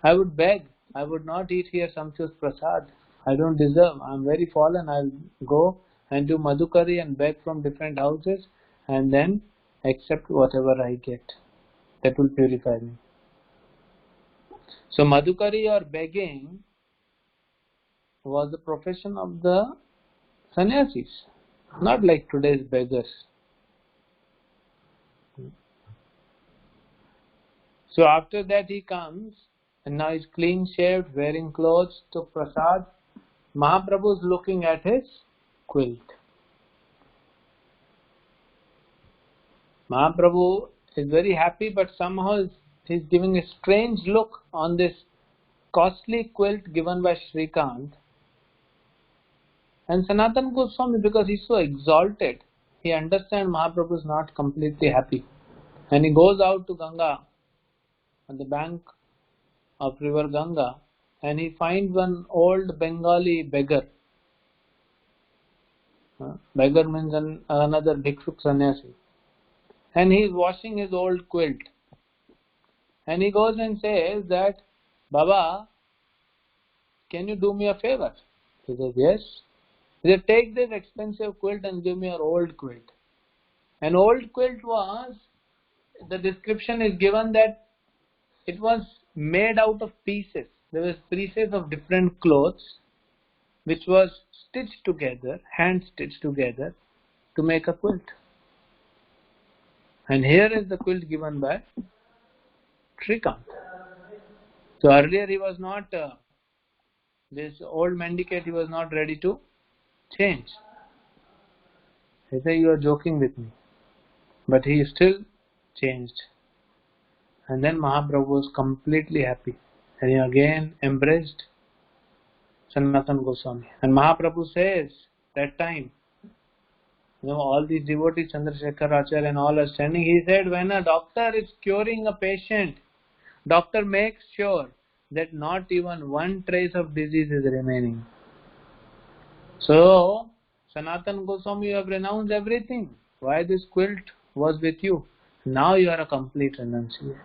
I would beg. I would not eat here sumptuous prasad. I don't deserve. I am very fallen. I'll go and do Madhukari and beg from different houses and then accept whatever I get. That will purify me. So Madhukari or begging was the profession of the sannyasis, not like today's beggars. So after that he comes and now he's clean shaved, wearing clothes, took prasad. Mahaprabhu is looking at his quilt. Mahaprabhu is very happy, but somehow he's giving a strange look on this costly quilt given by Shrikant. And Sanatana Goswami, because he's so exalted, he understands Mahaprabhu is not completely happy. And he goes out to Ganga, on the bank of river Ganga, and he finds one old Bengali beggar. Beggar means another bhikshuk sannyasi. And he is washing his old quilt. And he goes and says that, Baba, can you do me a favor? He says, yes. He said, take this expensive quilt and give me your old quilt. An old quilt was, the description is given that it was made out of pieces. There was pieces of different clothes which was stitched together, hand stitched together to make a quilt. And here is the quilt given by Shrikant. So earlier he was not, this old mendicant, he was not ready to change. He said, you are joking with me. But he still changed. And then Mahaprabhu was completely happy. And he again embraced Sanatana Goswami. And Mahaprabhu says, that time, all these devotees, Chandrasekhar Acharya and all are standing. He said, when a doctor is curing a patient, doctor makes sure that not even one trace of disease is remaining. So, Sanatana Goswami, you have renounced everything. Why this quilt was with you? Now you are a complete renunciate.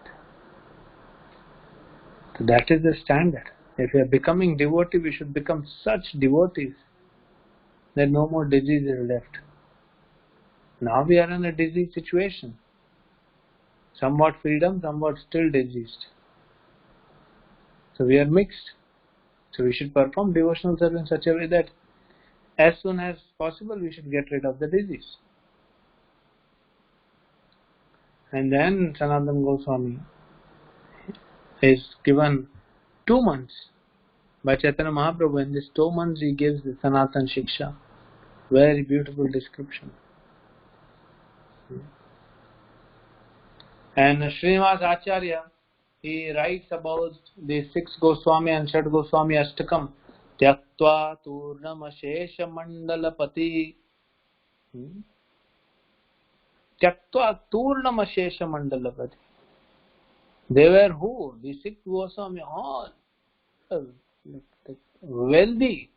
So that is the standard. If we are becoming devotee, we should become such devotees that no more disease is left. Now we are in a disease situation. Somewhat freedom, somewhat still diseased. So we are mixed. So we should perform devotional service in such a way that as soon as possible we should get rid of the disease. And then Sanatana Goswami is given 2 months by Chaitanya Mahaprabhu. In these 2 months he gives the Sanatana Shiksha. Very beautiful description. And Srinivas Acharya, he writes about the 6 Goswami and Shad Goswami Ashtakam. Tyaktva Turnam Ashesha Mandalapati. Tyaktva Turnam Ashesha Mandalapati. They were who? The 6 Goswami, all wealthy.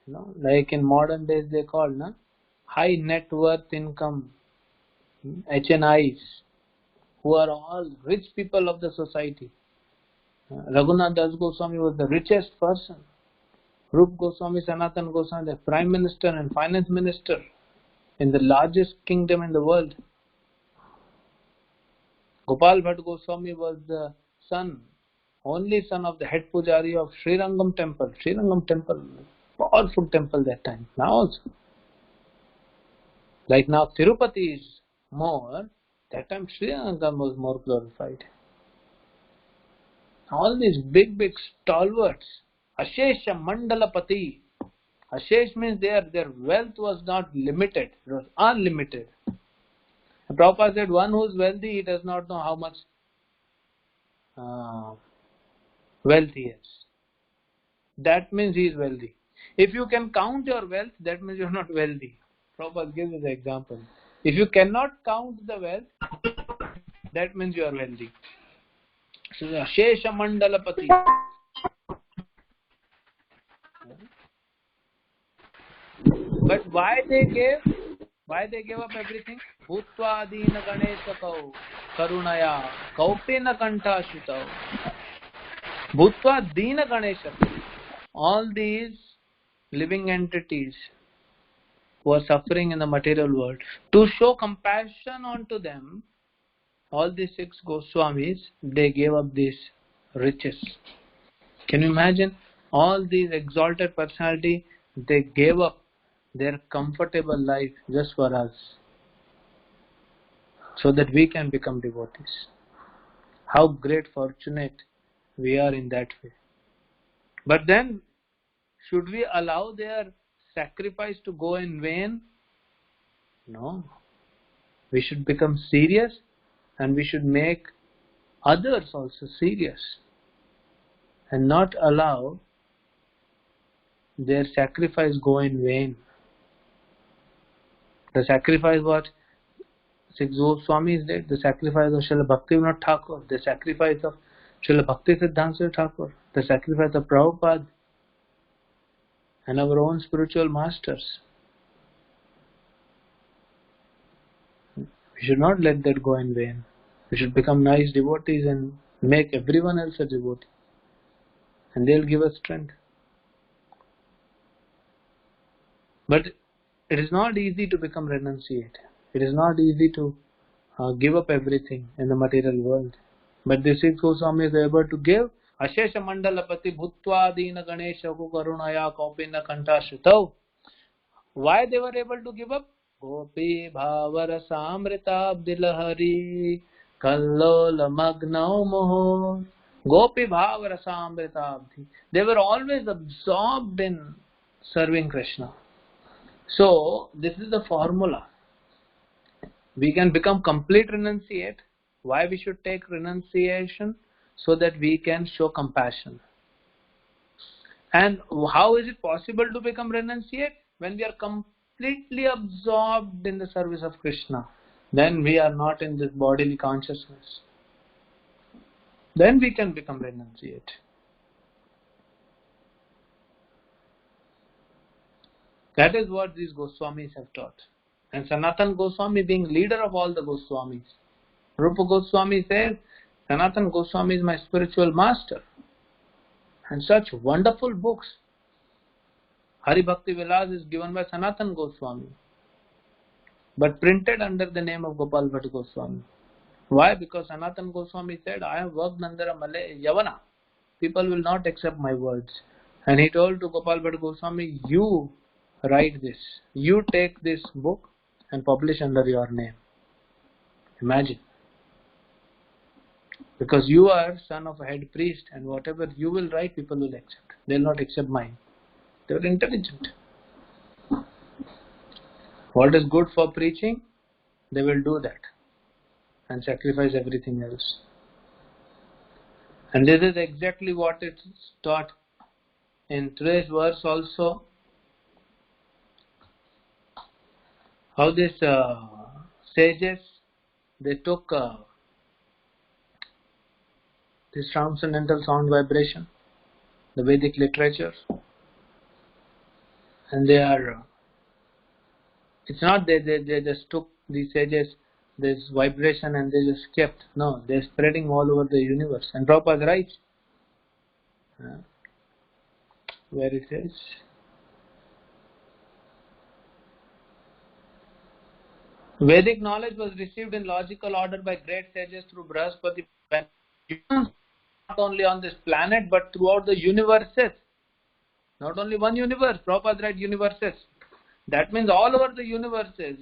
Like in modern days they call high net worth income, HNIs, who are all rich people of the society. Raghunath Das Goswami was the richest person. Rup Goswami, Sanatana Goswami, the Prime Minister and Finance Minister in the largest kingdom in the world. Gopal Bhatt Goswami was the only son of the head pujari of Srirangam Temple. Srirangam Temple, powerful temple that time. Now also. Like now Tirupati is more, that time Srirangam was more glorified. All these big stalwarts. Ashesha Mandalapati. Ashesh means their wealth was not limited, it was unlimited. And Prabhupada said, one who is wealthy, he does not know how much wealth he has. That means he is wealthy. If you can count your wealth, that means you are not wealthy. Prabhupada gives the example. If you cannot count the wealth, that means you are wealthy. So, Ashesha Mandalapati. But why they gave up everything? Bhutva Dina Ganeshakau Karunaya Kaupena Kanta Shutau. Bhutva Dina Ganeshakau. All these living entities who are suffering in the material world, to show compassion onto them, all these 6 Goswamis, they gave up these riches. Can you imagine? All these exalted personality, they gave up their comfortable life just for us, so that we can become devotees. How great fortunate we are in that way. But then, should we allow their sacrifice to go in vain? No. We should become serious, and we should make others also serious, and not allow their sacrifice go in vain. The sacrifice what 6 Goswamis did, the sacrifice of Srila Bhaktivinoda Thakur, the sacrifice of Srila Bhakti Siddhanta Thakur, the sacrifice of Prabhupada, and our own spiritual masters. We should not let that go in vain. We should become nice devotees and make everyone else a devotee, and they'll give us strength. But it is not easy to become renunciate. It is not easy to give up everything in the material world. But the 6 Goswamis are able to give. Ashesha Mandalapati Bhutva Dina Ganesha Karunaya Kaupena Kanta Shutau. Why they were able to give up? Gopi Bhavara Samrita Abdilahari Kallola Magnau Moho. Gopi Bhavara Samrita Abdi. They were always absorbed in serving Krishna. So, this is the formula. We can become complete renunciate. Why we should take renunciation? So that we can show compassion. And how is it possible to become renunciate? When we are completely absorbed in the service of Krishna, then we are not in this bodily consciousness. Then we can become renunciate. That is what these Goswamis have taught. And Sanatan Goswami being leader of all the Goswamis. Rupa Goswami says, Sanatan Goswami is my spiritual master. And such wonderful books. Hari Bhakti Vilas is given by Sanatan Goswami, but printed under the name of Gopal Bhatt Goswami. Why? Because Sanatan Goswami said, I have worked under a Malay Yavana. People will not accept my words. And he told to Gopal Bhatt Goswami, you write this. You take this book and publish under your name. Imagine. Because you are son of a head priest, and whatever you will write, people will accept. They will not accept mine. They are intelligent. What is good for preaching, they will do that and sacrifice everything else. And this is exactly what it's taught in today's verse also. How these sages, they took this transcendental sound vibration, the Vedic literature, and they are, it's not they just took these sages, this vibration, and they just kept. No, they're spreading all over the universe. And Prabhupada writes, where it is, Vedic knowledge was received in logical order by great sages through Brahaspati, not only on this planet but throughout the universes. Not only one universe, Prabhupada writes universes. That means all over the universes,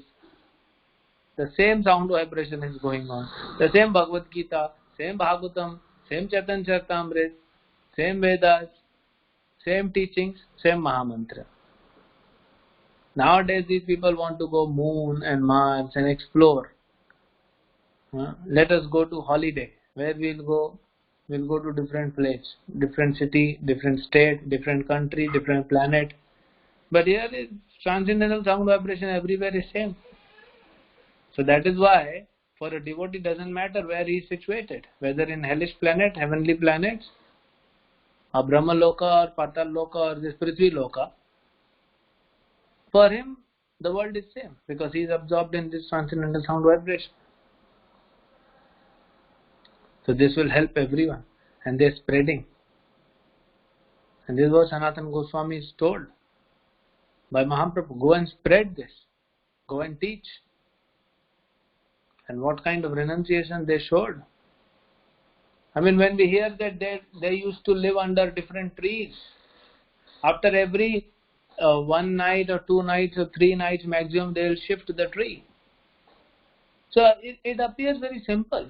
the same sound vibration is going on. The same Bhagavad Gita, same Bhagavatam, same Chaitanya Charitamrita, same Vedas, same teachings, same Mahamantra. Nowadays these people want to go moon and Mars and explore. Let us go to holiday. Where we'll go? We'll go to different place, different city, different state, different country, different planet. But here is transcendental sound vibration everywhere is same. So that is why for a devotee doesn't matter where he is situated, whether in hellish planet, heavenly planets, or Brahma Loka or Patal Loka or this Prithvi Loka. For him, the world is same because he is absorbed in this transcendental sound vibration. So this will help everyone, and they are spreading. And this is what Sanatana Goswami is told by Mahaprabhu. Go and spread this. Go and teach. And what kind of renunciation they showed. I mean, when we hear that they used to live under different trees. After every one night or 2 nights or 3 nights maximum, they will shift the tree. So it appears very simple.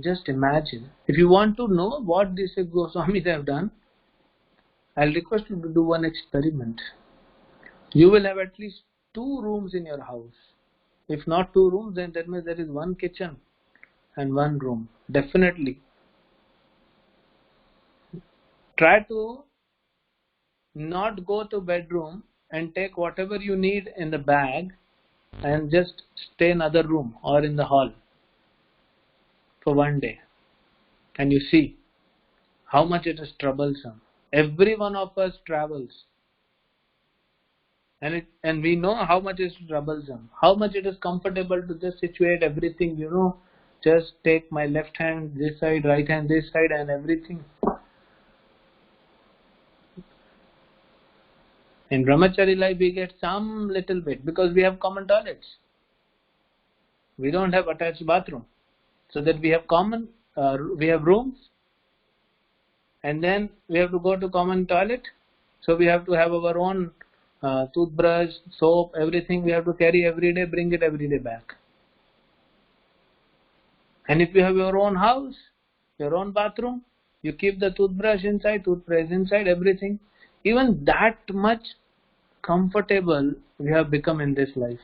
Just imagine. If you want to know what these Goswamis have done, I'll request you to do one experiment. You will have at least 2 rooms in your house. If not 2 rooms, then that means there is 1 kitchen and 1 room. Definitely. Try to not go to bedroom and take whatever you need in the bag and just stay in another room or in the hall for 1 day. And you see how much it is troublesome. Every one of us travels. And we know how much it is troublesome. How much it is comfortable to just situate everything, just take my left hand this side, right hand this side and everything. In Brahmachari life we get some little bit because we have common toilets. We don't have attached bathroom. So that we have we have rooms, and then we have to go to common toilet. So we have to have our own toothbrush, soap, everything we have to carry every day, bring it every day back. And if you have your own house, your own bathroom, you keep the toothbrush inside, toothpaste inside, everything. Even that much comfortable we have become in this life.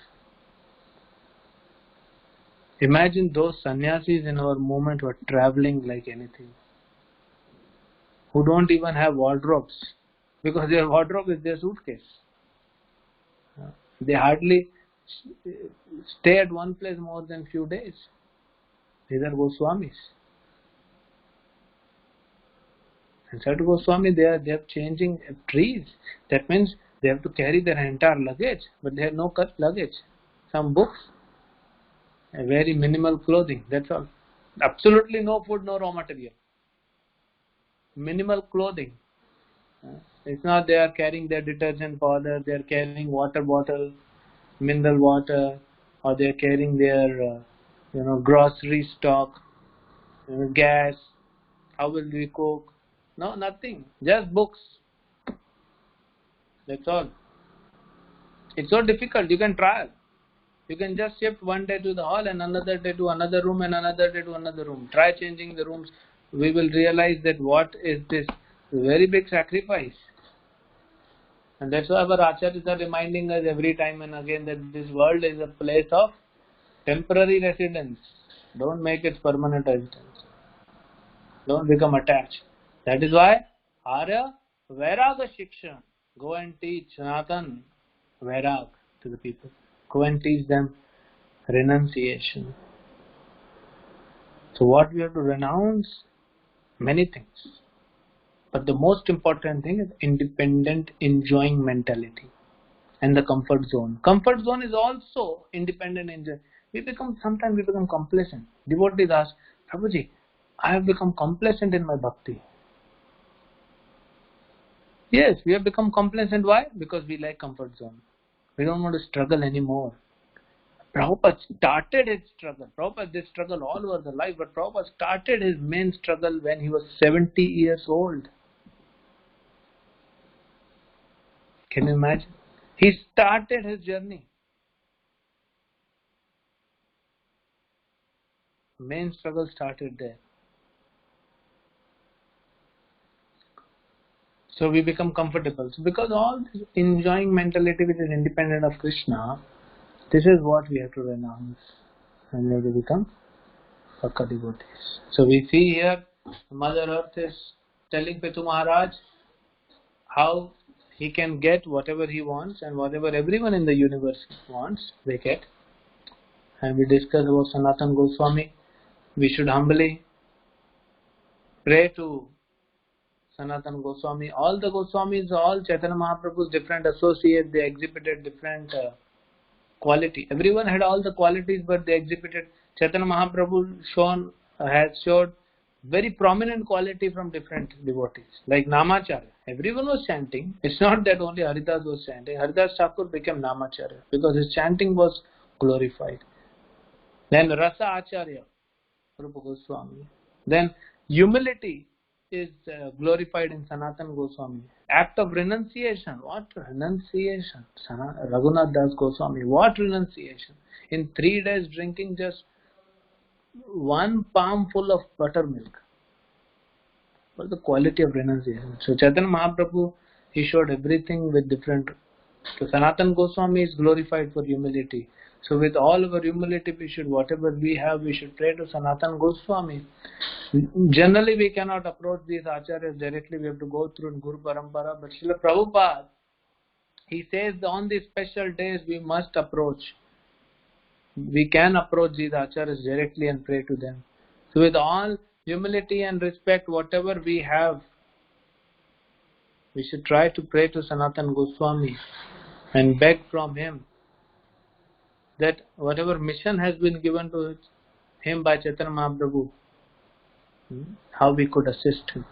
Imagine those sannyasis in our movement who are traveling like anything, who don't even have wardrobes because their wardrobe is their suitcase. They hardly stay at one place more than few days. These are Goswamis. And Sadhu Goswami, they are changing trees. That means they have to carry their entire luggage, but they have no luggage. Some books, a very minimal clothing. That's all. Absolutely no food, no raw material. Minimal clothing. It's not they are carrying their detergent powder, they are carrying water bottle, mineral water, or they are carrying their grocery stock, gas. How will we cook? No, nothing. Just books. That's all. It's so difficult. You can try. You can just shift one day to the hall and another day to another room and another day to another room. Try changing the rooms. We will realize that what is this very big sacrifice. And that's why our acharyas are reminding us every time and again that this world is a place of temporary residence. Don't make it permanent residence. Don't become attached. That is why Arya Vairaga Shiksha. Go and teach Sanatan Vairag to the people. Go and teach them renunciation. So what we have to renounce? Many things. But the most important thing is independent enjoying mentality and the comfort zone. Comfort zone is also independent enjoying. Sometimes we become complacent. Devotees ask, Prabhuji, I have become complacent in my bhakti. Yes, we have become complacent. Why? Because we like comfort zone. We don't want to struggle anymore. Prabhupada started his struggle. Prabhupada did struggle all over the life, but Prabhupada started his main struggle when he was 70 years old. Can you imagine? He started his journey. Main struggle started there. So we become comfortable. So because all this enjoying mentality which is independent of Krishna, this is what we have to renounce. And we have to become Pakka devotees. So we see here, Mother Earth is telling Pitu Maharaj how he can get whatever he wants and whatever everyone in the universe wants, they get. And we discussed about Sanatana Goswami. We should humbly pray to Sanatana Goswami. All the Goswamis, all Chaitanya Mahaprabhu's different associates, they exhibited different quality. Everyone had all the qualities, but they exhibited. Chaitanya Mahaprabhu has showed very prominent quality from different devotees. Like Namacharya. Everyone was chanting. It's not that only Haridas was chanting. Haridas Thakur became Namacharya because his chanting was glorified. Then Rasa Acharya, Rupa Goswami. Then humility is glorified in Sanatana Goswami. Act of renunciation. What renunciation? Raghunath Das Goswami. What renunciation? In 3 days drinking just 1 palm full of buttermilk. What the quality of renunciation? So Chaitanya Mahaprabhu, he showed everything with different. So Sanatana Goswami is glorified for humility. So with all our humility, we should, whatever we have, we should pray to Sanatana Goswami. Generally, we cannot approach these acharyas directly. We have to go through Guru Parampara. But Srila Prabhupada, he says on these special days, we must approach. We can approach these acharyas directly and pray to them. So with all humility and respect, whatever we have, we should try to pray to Sanatana Goswami and beg from him that whatever mission has been given to him by Chaitanya Mahaprabhu, how we could assist him.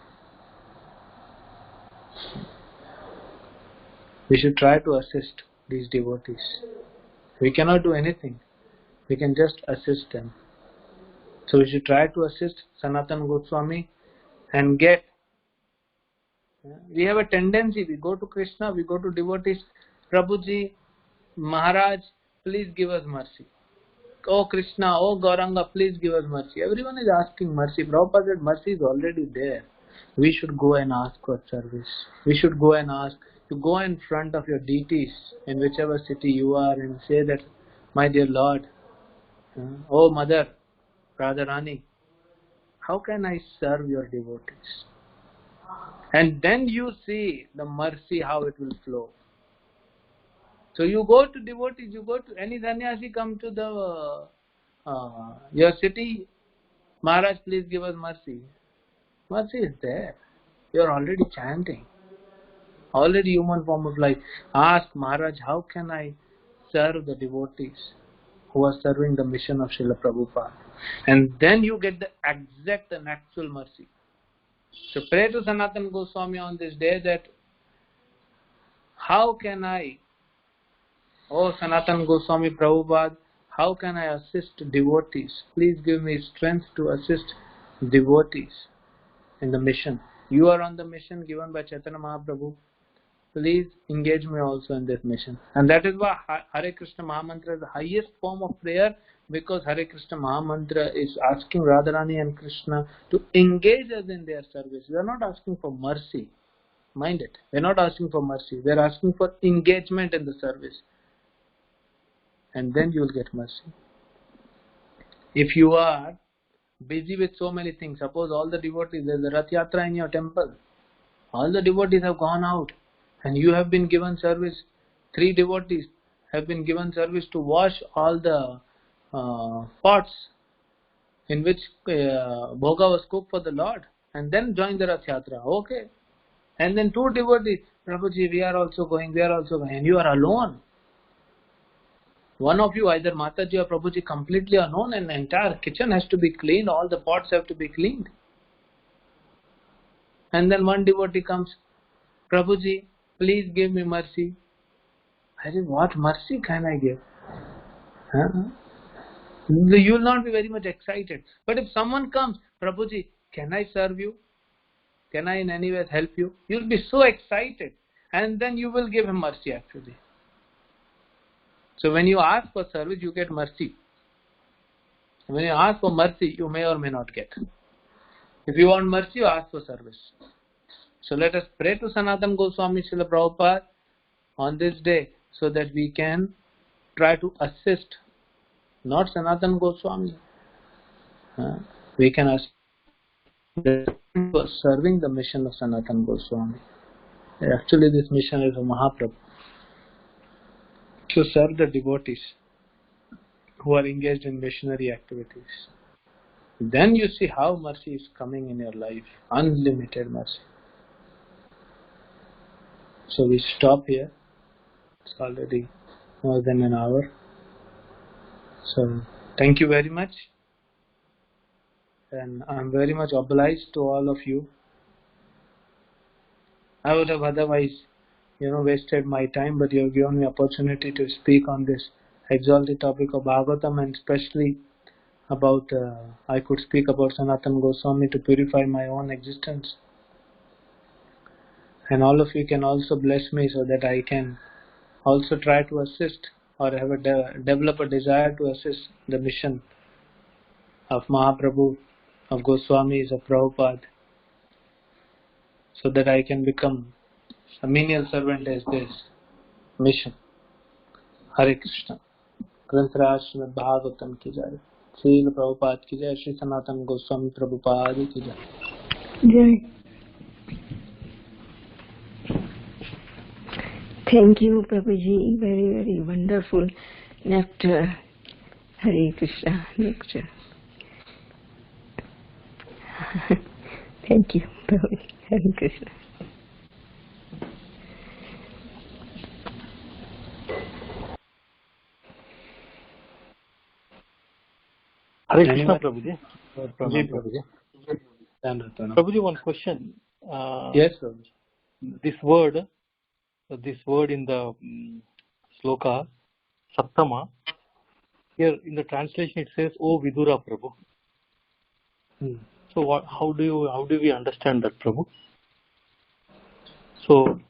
We should try to assist these devotees. We cannot do anything. We can just assist them. So we should try to assist Sanatana Goswami and get. We have a tendency, we go to Krishna, we go to devotees, Prabhuji, Maharaj, please give us mercy. Oh Krishna, oh Gauranga, please give us mercy. Everyone is asking mercy. Prabhupada said mercy is already there. We should go and ask for service. We should go and ask. You go in front of your deities in whichever city you are and say that, my dear Lord, oh Mother, Radharani, how can I serve your devotees? And then you see the mercy, how it will flow. So you go to devotees, you go to any sannyasi come to the your city, Maharaj, please give us mercy. Mercy is there. You are already chanting. Already human form of life. Ask Maharaj, how can I serve the devotees who are serving the mission of Srila Prabhupada? And then you get the exact and actual mercy. So pray to Sanatana Goswami on this day that how can I, oh Sanatana Goswami Prabhupada, how can I assist devotees? Please give me strength to assist devotees in the mission. You are on the mission given by Chaitanya Mahaprabhu. Please engage me also in this mission. And that is why Hare Krishna Mahamantra is the highest form of prayer, because Hare Krishna Mahamantra is asking Radharani and Krishna to engage us in their service. We are not asking for mercy. Mind it. We are not asking for mercy. We are asking for engagement in the service. And then you will get mercy. If you are busy with so many things, suppose all the devotees, there is a Rath Yatra in your temple, all the devotees have gone out and you have been given service, 3 devotees have been given service to wash all the pots in which bhoga was cooked for the Lord, and then join the Rath Yatra. Okay. And then 2 devotees, Prabhuji, we are also going, and you are alone. One of you, either Mataji or Prabhuji, completely alone, and the entire kitchen has to be cleaned, all the pots have to be cleaned. And then one devotee comes, Prabhuji, please give me mercy. I said, what mercy can I give? Huh? You will not be very much excited. But if someone comes, Prabhuji, can I serve you? Can I in any way help you? You will be so excited. And then you will give him mercy actually. So when you ask for service, you get mercy. When you ask for mercy, you may or may not get. If you want mercy, you ask for service. So let us pray to Sanatana Goswami Srila Prabhupada on this day so that we can try to assist, not Sanatana Goswami. We can assist for serving the mission of Sanatana Goswami. Actually, this mission is of Mahaprabhu, to serve the devotees who are engaged in missionary activities. Then you see how mercy is coming in your life, unlimited mercy. So we stop here. It's already more than an hour. So thank you very much. And I'm very much obliged to all of you. I would have otherwise, wasted my time, but you have given me opportunity to speak on this exalted topic of Bhagavatam, and especially about, I could speak about Sanatana Goswami to purify my own existence. And all of you can also bless me so that I can also try to assist or develop a desire to assist the mission of Mahaprabhu, of Goswamis, of Prabhupada, so that I can become a menial servant as this mission. Hare Krishna. Grantaraj Srimad Bhagavatam ki jai. Srila Prabhupada ki jai. Shri Sanatana Goswami Prabhupada ki jai. Jai. Thank you, Prabhuji. Very, very wonderful nectar. Hare Krishna nectar. Thank you, Prabhuji. Hare Krishna. Hare Krishna, Prabhuji. Prabhuji, one question. Yes, Prabhuji. This word in the sloka, Sattama, here in the translation it says, "O Vidura Prabhu." So how do we understand that, Prabhu? So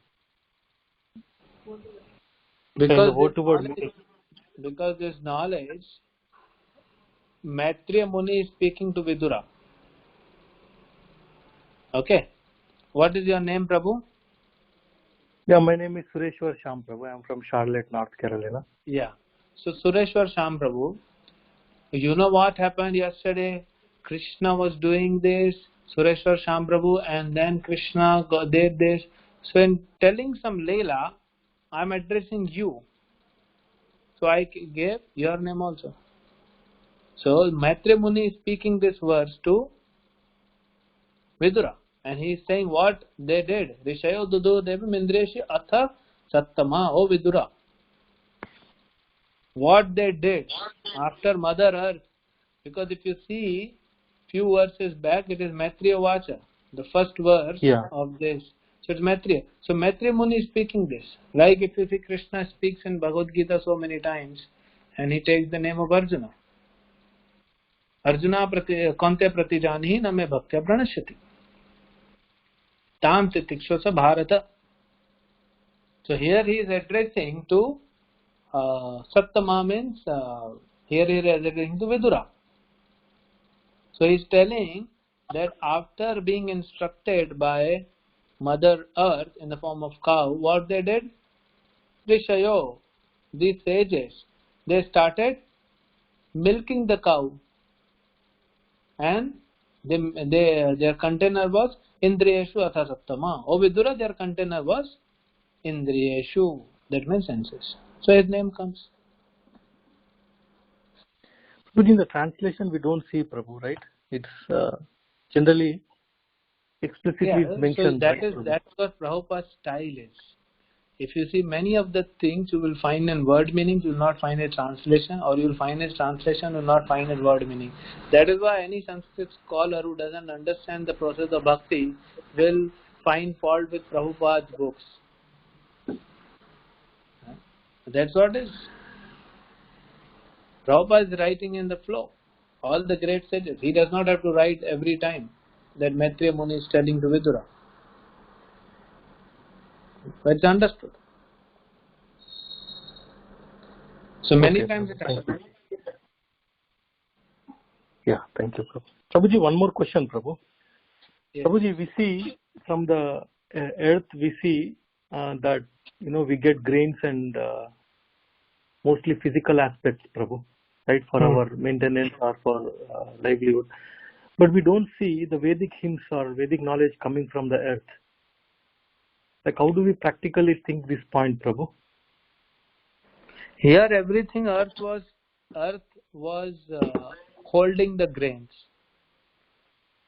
because this knowledge, Maitreya Muni is speaking to Vidura. Okay. What is your name, Prabhu? Yeah, my name is Sureshwar Sham Prabhu. I am from Charlotte, North Carolina. Yeah. So Sureshwar Sham Prabhu, you know what happened yesterday? Krishna was doing this, Sureshwar Sham Prabhu, and then Krishna did this. So in telling some Leela, I am addressing you. so I gave your name also. So Maitreya Muni is speaking this verse to Vidura, and he is saying what they did. Rishayo dudu devam indreshi atha sattama, O Vidura. What they did after Mother Earth, because if you see few verses back, it is Maitreya Vacha, the first verse of this. So it's Maitreya. So Maitreya Muni is speaking this. Like if you see Krishna speaks in Bhagavad Gita so many times, and he takes the name of Arjuna. Arjuna konte pratijani na me bhaktya pranashyati. Tam titikshasa bharata. So here he is addressing to Sattama, means here he is addressing to Vidura. So he is telling that after being instructed by Mother Earth in the form of cow, what they did? Rishayo, these sages, they started milking the cow, and their container was Indriyeshu atha sattama. O Vidura, their container was Indriyeshu, that means senses. So his name comes. But in the translation we don't see Prabhu, right? It's generally explicitly mentioned. So that's what Prabhupada's style is. If you see many of the things you will find in word meanings, you will not find a translation, or you will find a translation, you will not find a word meaning. That is why any Sanskrit scholar who doesn't understand the process of bhakti will find fault with Prabhupada's books. That's what it is. Prabhupada is writing in the flow. All the great sages. He does not have to write every time that Maitreya Muni is telling to Vidura. But it's understood. So many times it happens. Yeah, thank you, Prabhu. Prabhuji, one more question, Prabhu. Yes. Prabhuji, we see from the earth, we see that we get grains and mostly physical aspects, Prabhu, right, for our maintenance or for livelihood. But we don't see the Vedic hymns or Vedic knowledge coming from the earth. Like, how do we practically think this point, Prabhu? Here everything earth was holding the grains.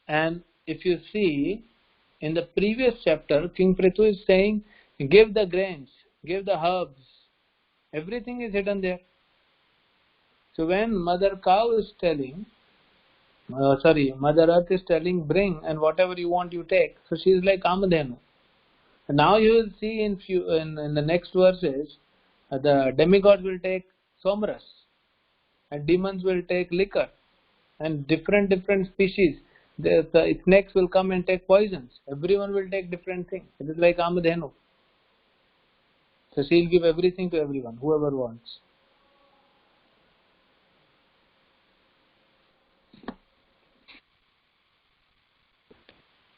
And if you see in the previous chapter, King Prithu is saying, give the grains, give the herbs. Everything is hidden there. So when Mother Cow is telling, Mother Earth is telling, bring, and whatever you want you take. So she is like Kamadhenu. And now you will see in the next verses, the demigods will take somras, and demons will take liquor, and different species. The snakes will come and take poisons. Everyone will take different things. It is like Kamadhenu. So she will give everything to everyone, whoever wants.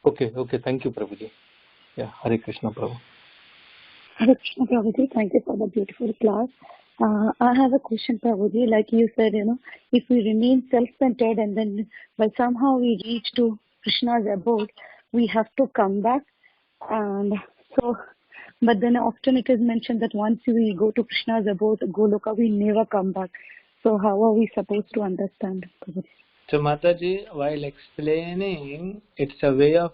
Okay, thank you, Prabhuji. Yeah, Hare Krishna, Prabhu. Hare Krishna, Prabhuji. Thank you for the beautiful class. I have a question, Prabhuji. Like you said, if we remain self-centered and then by somehow we reach to Krishna's abode, we have to come back. And so, but then often it is mentioned that once we go to Krishna's abode, Goloka, we never come back. So how are we supposed to understand, Prabhuji? So Mataji, while explaining, it's a way of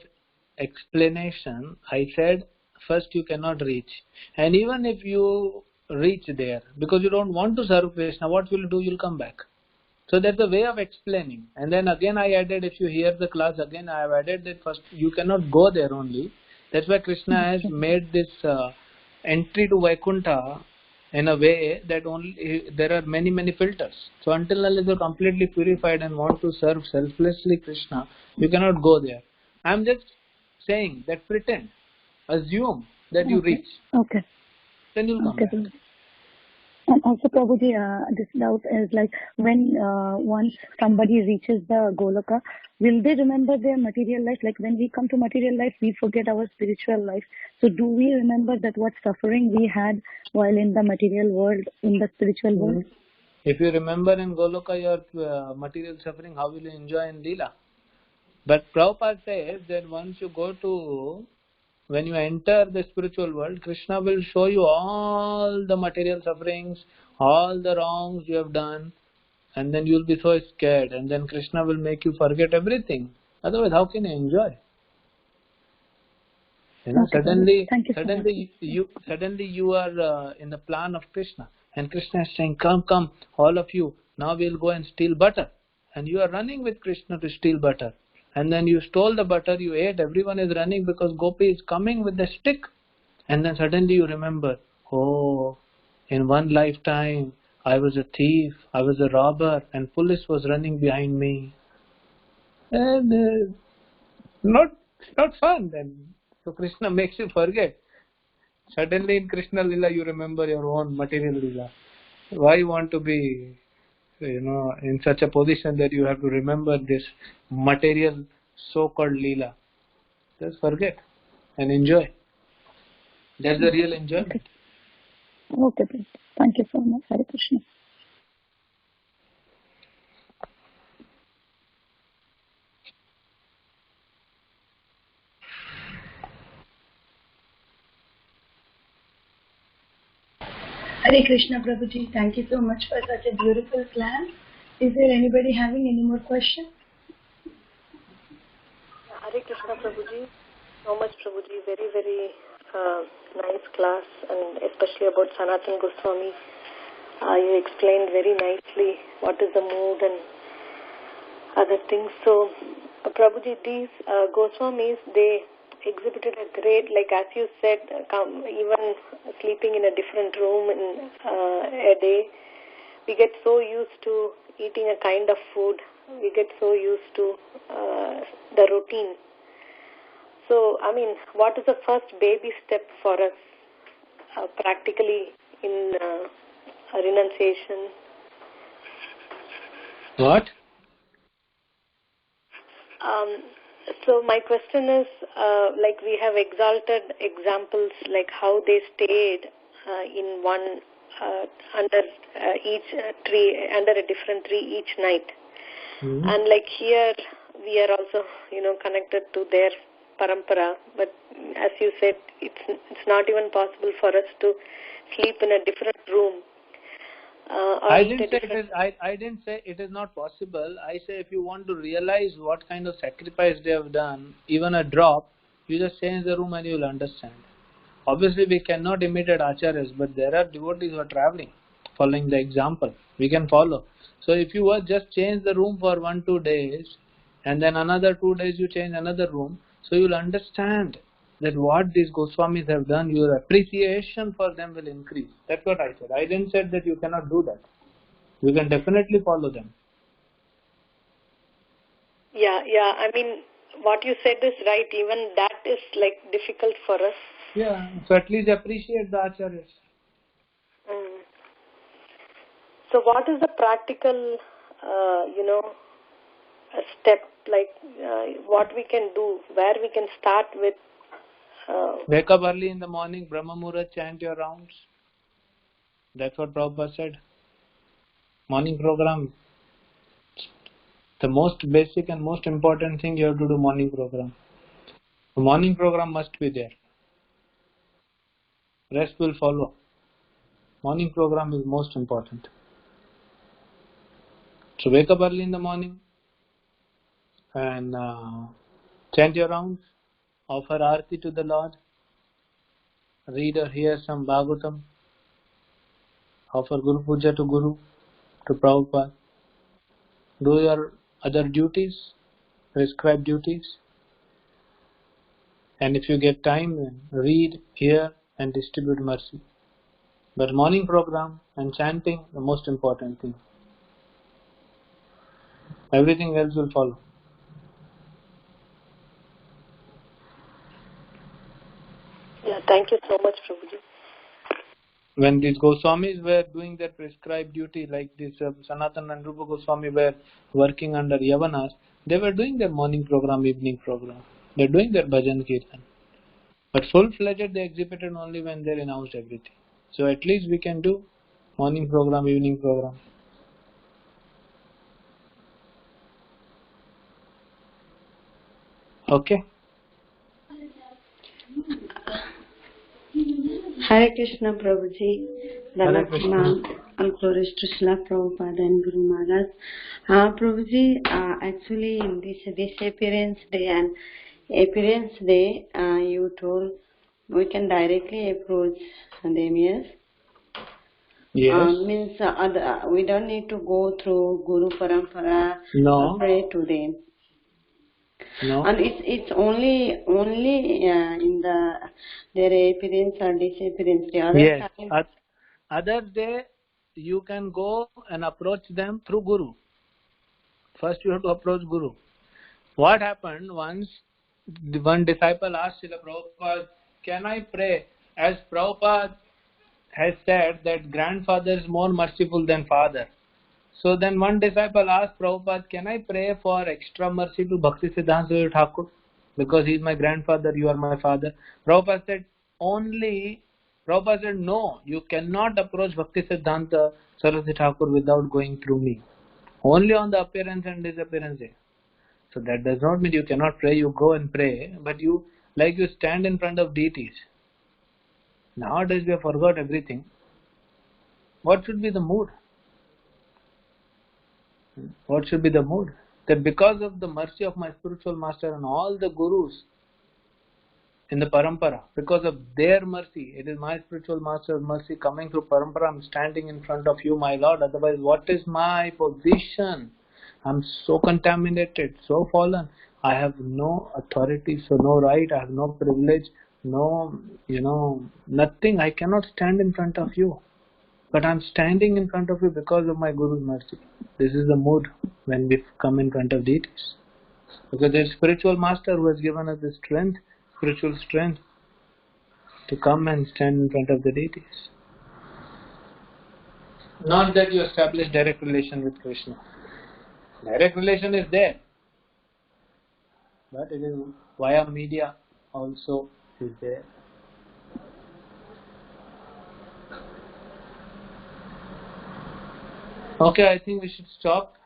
explanation. I said, first you cannot reach. And even if you reach there, because you don't want to serve Krishna, what will you do? You'll come back. So that's a way of explaining. And then again I added, if you hear the class again, I have added that first you cannot go there only. That's why Krishna has made this entry to Vaikuntha in a way that only there are many filters. So until unless you're completely purified and want to serve selflessly Krishna, you cannot go there. I'm just saying that pretend, assume that you reach. Okay. Then you'll come back. And also, Prabhuji, this doubt is like when once somebody reaches the Goloka, will they remember their material life? Like when we come to material life, we forget our spiritual life. So do we remember that what suffering we had while in the material world, in the spiritual world? If you remember in Goloka your material suffering, how will you enjoy in Leela? But Prabhupada says that once you go to when you enter the spiritual world, Krishna will show you all the material sufferings, all the wrongs you have done, and then you'll be so scared, and then Krishna will make you forget everything. Otherwise, how can you enjoy? You know, Okay, suddenly, thank you so much. suddenly you are in the plan of Krishna, and Krishna is saying, "Come, come, all of you. Now we'll go and steal butter." And you are running with Krishna to steal butter. And then you stole the butter, you ate. Everyone is running because Gopi is coming with the stick. And then suddenly you remember, oh, in one lifetime I was a thief, I was a robber, and police was running behind me. And not fun then. So Krishna makes you forget. Suddenly in Krishna Lila you remember your own material Lila. Why you want to be, in such a position that you have to remember this material so-called Lila? Just forget and enjoy. That's the real enjoyment. Okay, Prabhuji. Thank you so much. Hare Krishna. Hare Krishna Prabhuji, thank you so much for such a beautiful class. Is there anybody having any more questions? Hare Krishna Prabhuji, so much Prabhuji, very, very nice class, and especially about Sanatana Goswami. You explained very nicely what is the mood and other things. So, Prabhuji, these Goswamis, they exhibited a great, like as you said, even sleeping in a different room in a day, we get so used to eating a kind of food, we get so used to the routine. So, I mean, what is the first baby step for us practically in renunciation? What? So my question is, like we have exalted examples, like how they stayed in one under each tree, under a different tree each night, and like here we are also, connected to their parampara. But as you said, it's not even possible for us to sleep in a different room. I didn't say it is not possible. I say if you want to realize what kind of sacrifice they have done, even a drop, you just change the room and you will understand. Obviously, we cannot imitate acharyas, but there are devotees who are traveling, following the example. We can follow. So if you just change the room for 1-2 days, and then another 2 days you change another room, so you will understand that what these Goswamis have done, your appreciation for them will increase. That's what I said. I didn't say that you cannot do that. You can definitely follow them. Yeah. I mean, what you said is right. Even that is like difficult for us. Yeah. So at least appreciate the acharyas. So what is the practical, a step, like what we can do, where we can start with? Wake up early in the morning, Brahma Muhurat, chant your rounds. That's what Prabhupada said. Morning program. The most basic and most important thing you have to do morning program. The morning program must be there. Rest will follow. Morning program is most important. So wake up early in the morning and chant your rounds, offer Aarti to the Lord, read or hear some Bhagavatam, offer Guru Puja to Guru, to Prabhupada, do your other duties, prescribed duties, and if you get time, read, hear and distribute mercy. But morning program and chanting, the most important thing. Everything else will follow. Yeah, thank you so much, Prabhuji. When these Goswamis were doing their prescribed duty, like this Sanatana and Rupa Goswami were working under Yavanas, they were doing their morning program, evening program. They are doing their bhajan kirtan. But full-fledged they exhibited only when they renounced everything. So at least we can do morning program, evening program. Okay? Hare Krishna Prabhuji, Hare Krishna. all glories to Srila Prabhupada and Guru Maharaj. Prabhuji, actually in this appearance day and appearance day, you told we can directly approach them, yes? Yes. Means we don't need to go through Guru Parampara No. pray to them. No. And it's only in their appearance or disappearance. The other Yes. time, Other day, you can go and approach them through Guru. First, you have to approach Guru. What happened once? One disciple asked Srila Prabhupada, "Can I pray?" As Prabhupada has said that grandfather is more merciful than father. So then one disciple asked Prabhupada, "Can I pray for extra mercy to Bhakti Siddhanta Saraswati Thakur? Because he is my grandfather, you are my father." Prabhupada said, "No, you cannot approach Bhakti Siddhanta Saraswati Thakur without going through me. Only on the appearance and disappearance day." So that does not mean you cannot pray, you go and pray, but you stand in front of deities. Nowadays we have forgot everything. What should be the mood? What should be the mood? That because of the mercy of my spiritual master and all the gurus in the parampara, because of their mercy, it is my spiritual master's mercy coming through parampara, I am standing in front of you, my Lord. Otherwise, what is my position? I am so contaminated, so fallen. I have no authority, so no right, I have no privilege, no, nothing. I cannot stand in front of you. But I am standing in front of you because of my Guru's mercy. This is the mood when we come in front of deities. Because there is spiritual master who has given us the strength, spiritual strength, to come and stand in front of the deities. Not that you establish direct relation with Krishna. Direct relation is there. But it is via media also is there. Okay, I think we should stop.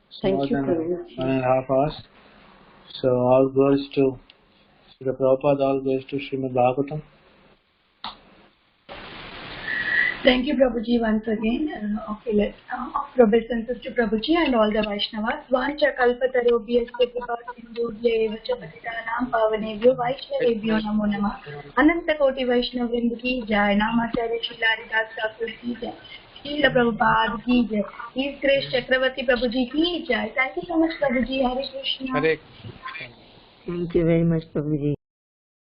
It's Thank more you, than Prabhuji. 1.5 hours. So all goes to Srila Prabhupada, all goes to Srimad Bhagavatam. Thank you, Prabhuji, once again. Okay, let's obeisances to Prabhuji and all the Vaishnavas. Vancha kalpatarobhyasya kripasinduhya evacha patitanam pavanebhyo Vaishnavebhyo namo namah. Ananta koti Vaishnavrind ki jai. Namacharya Srila Haridas Thakur ki jai. Srila Prabhupada ki jai. His Grace Chakravarti Prabhuji ki jai. Thank you so much, Prabhuji. Hare Krishna. Hare Thank you very much, Prabhuji.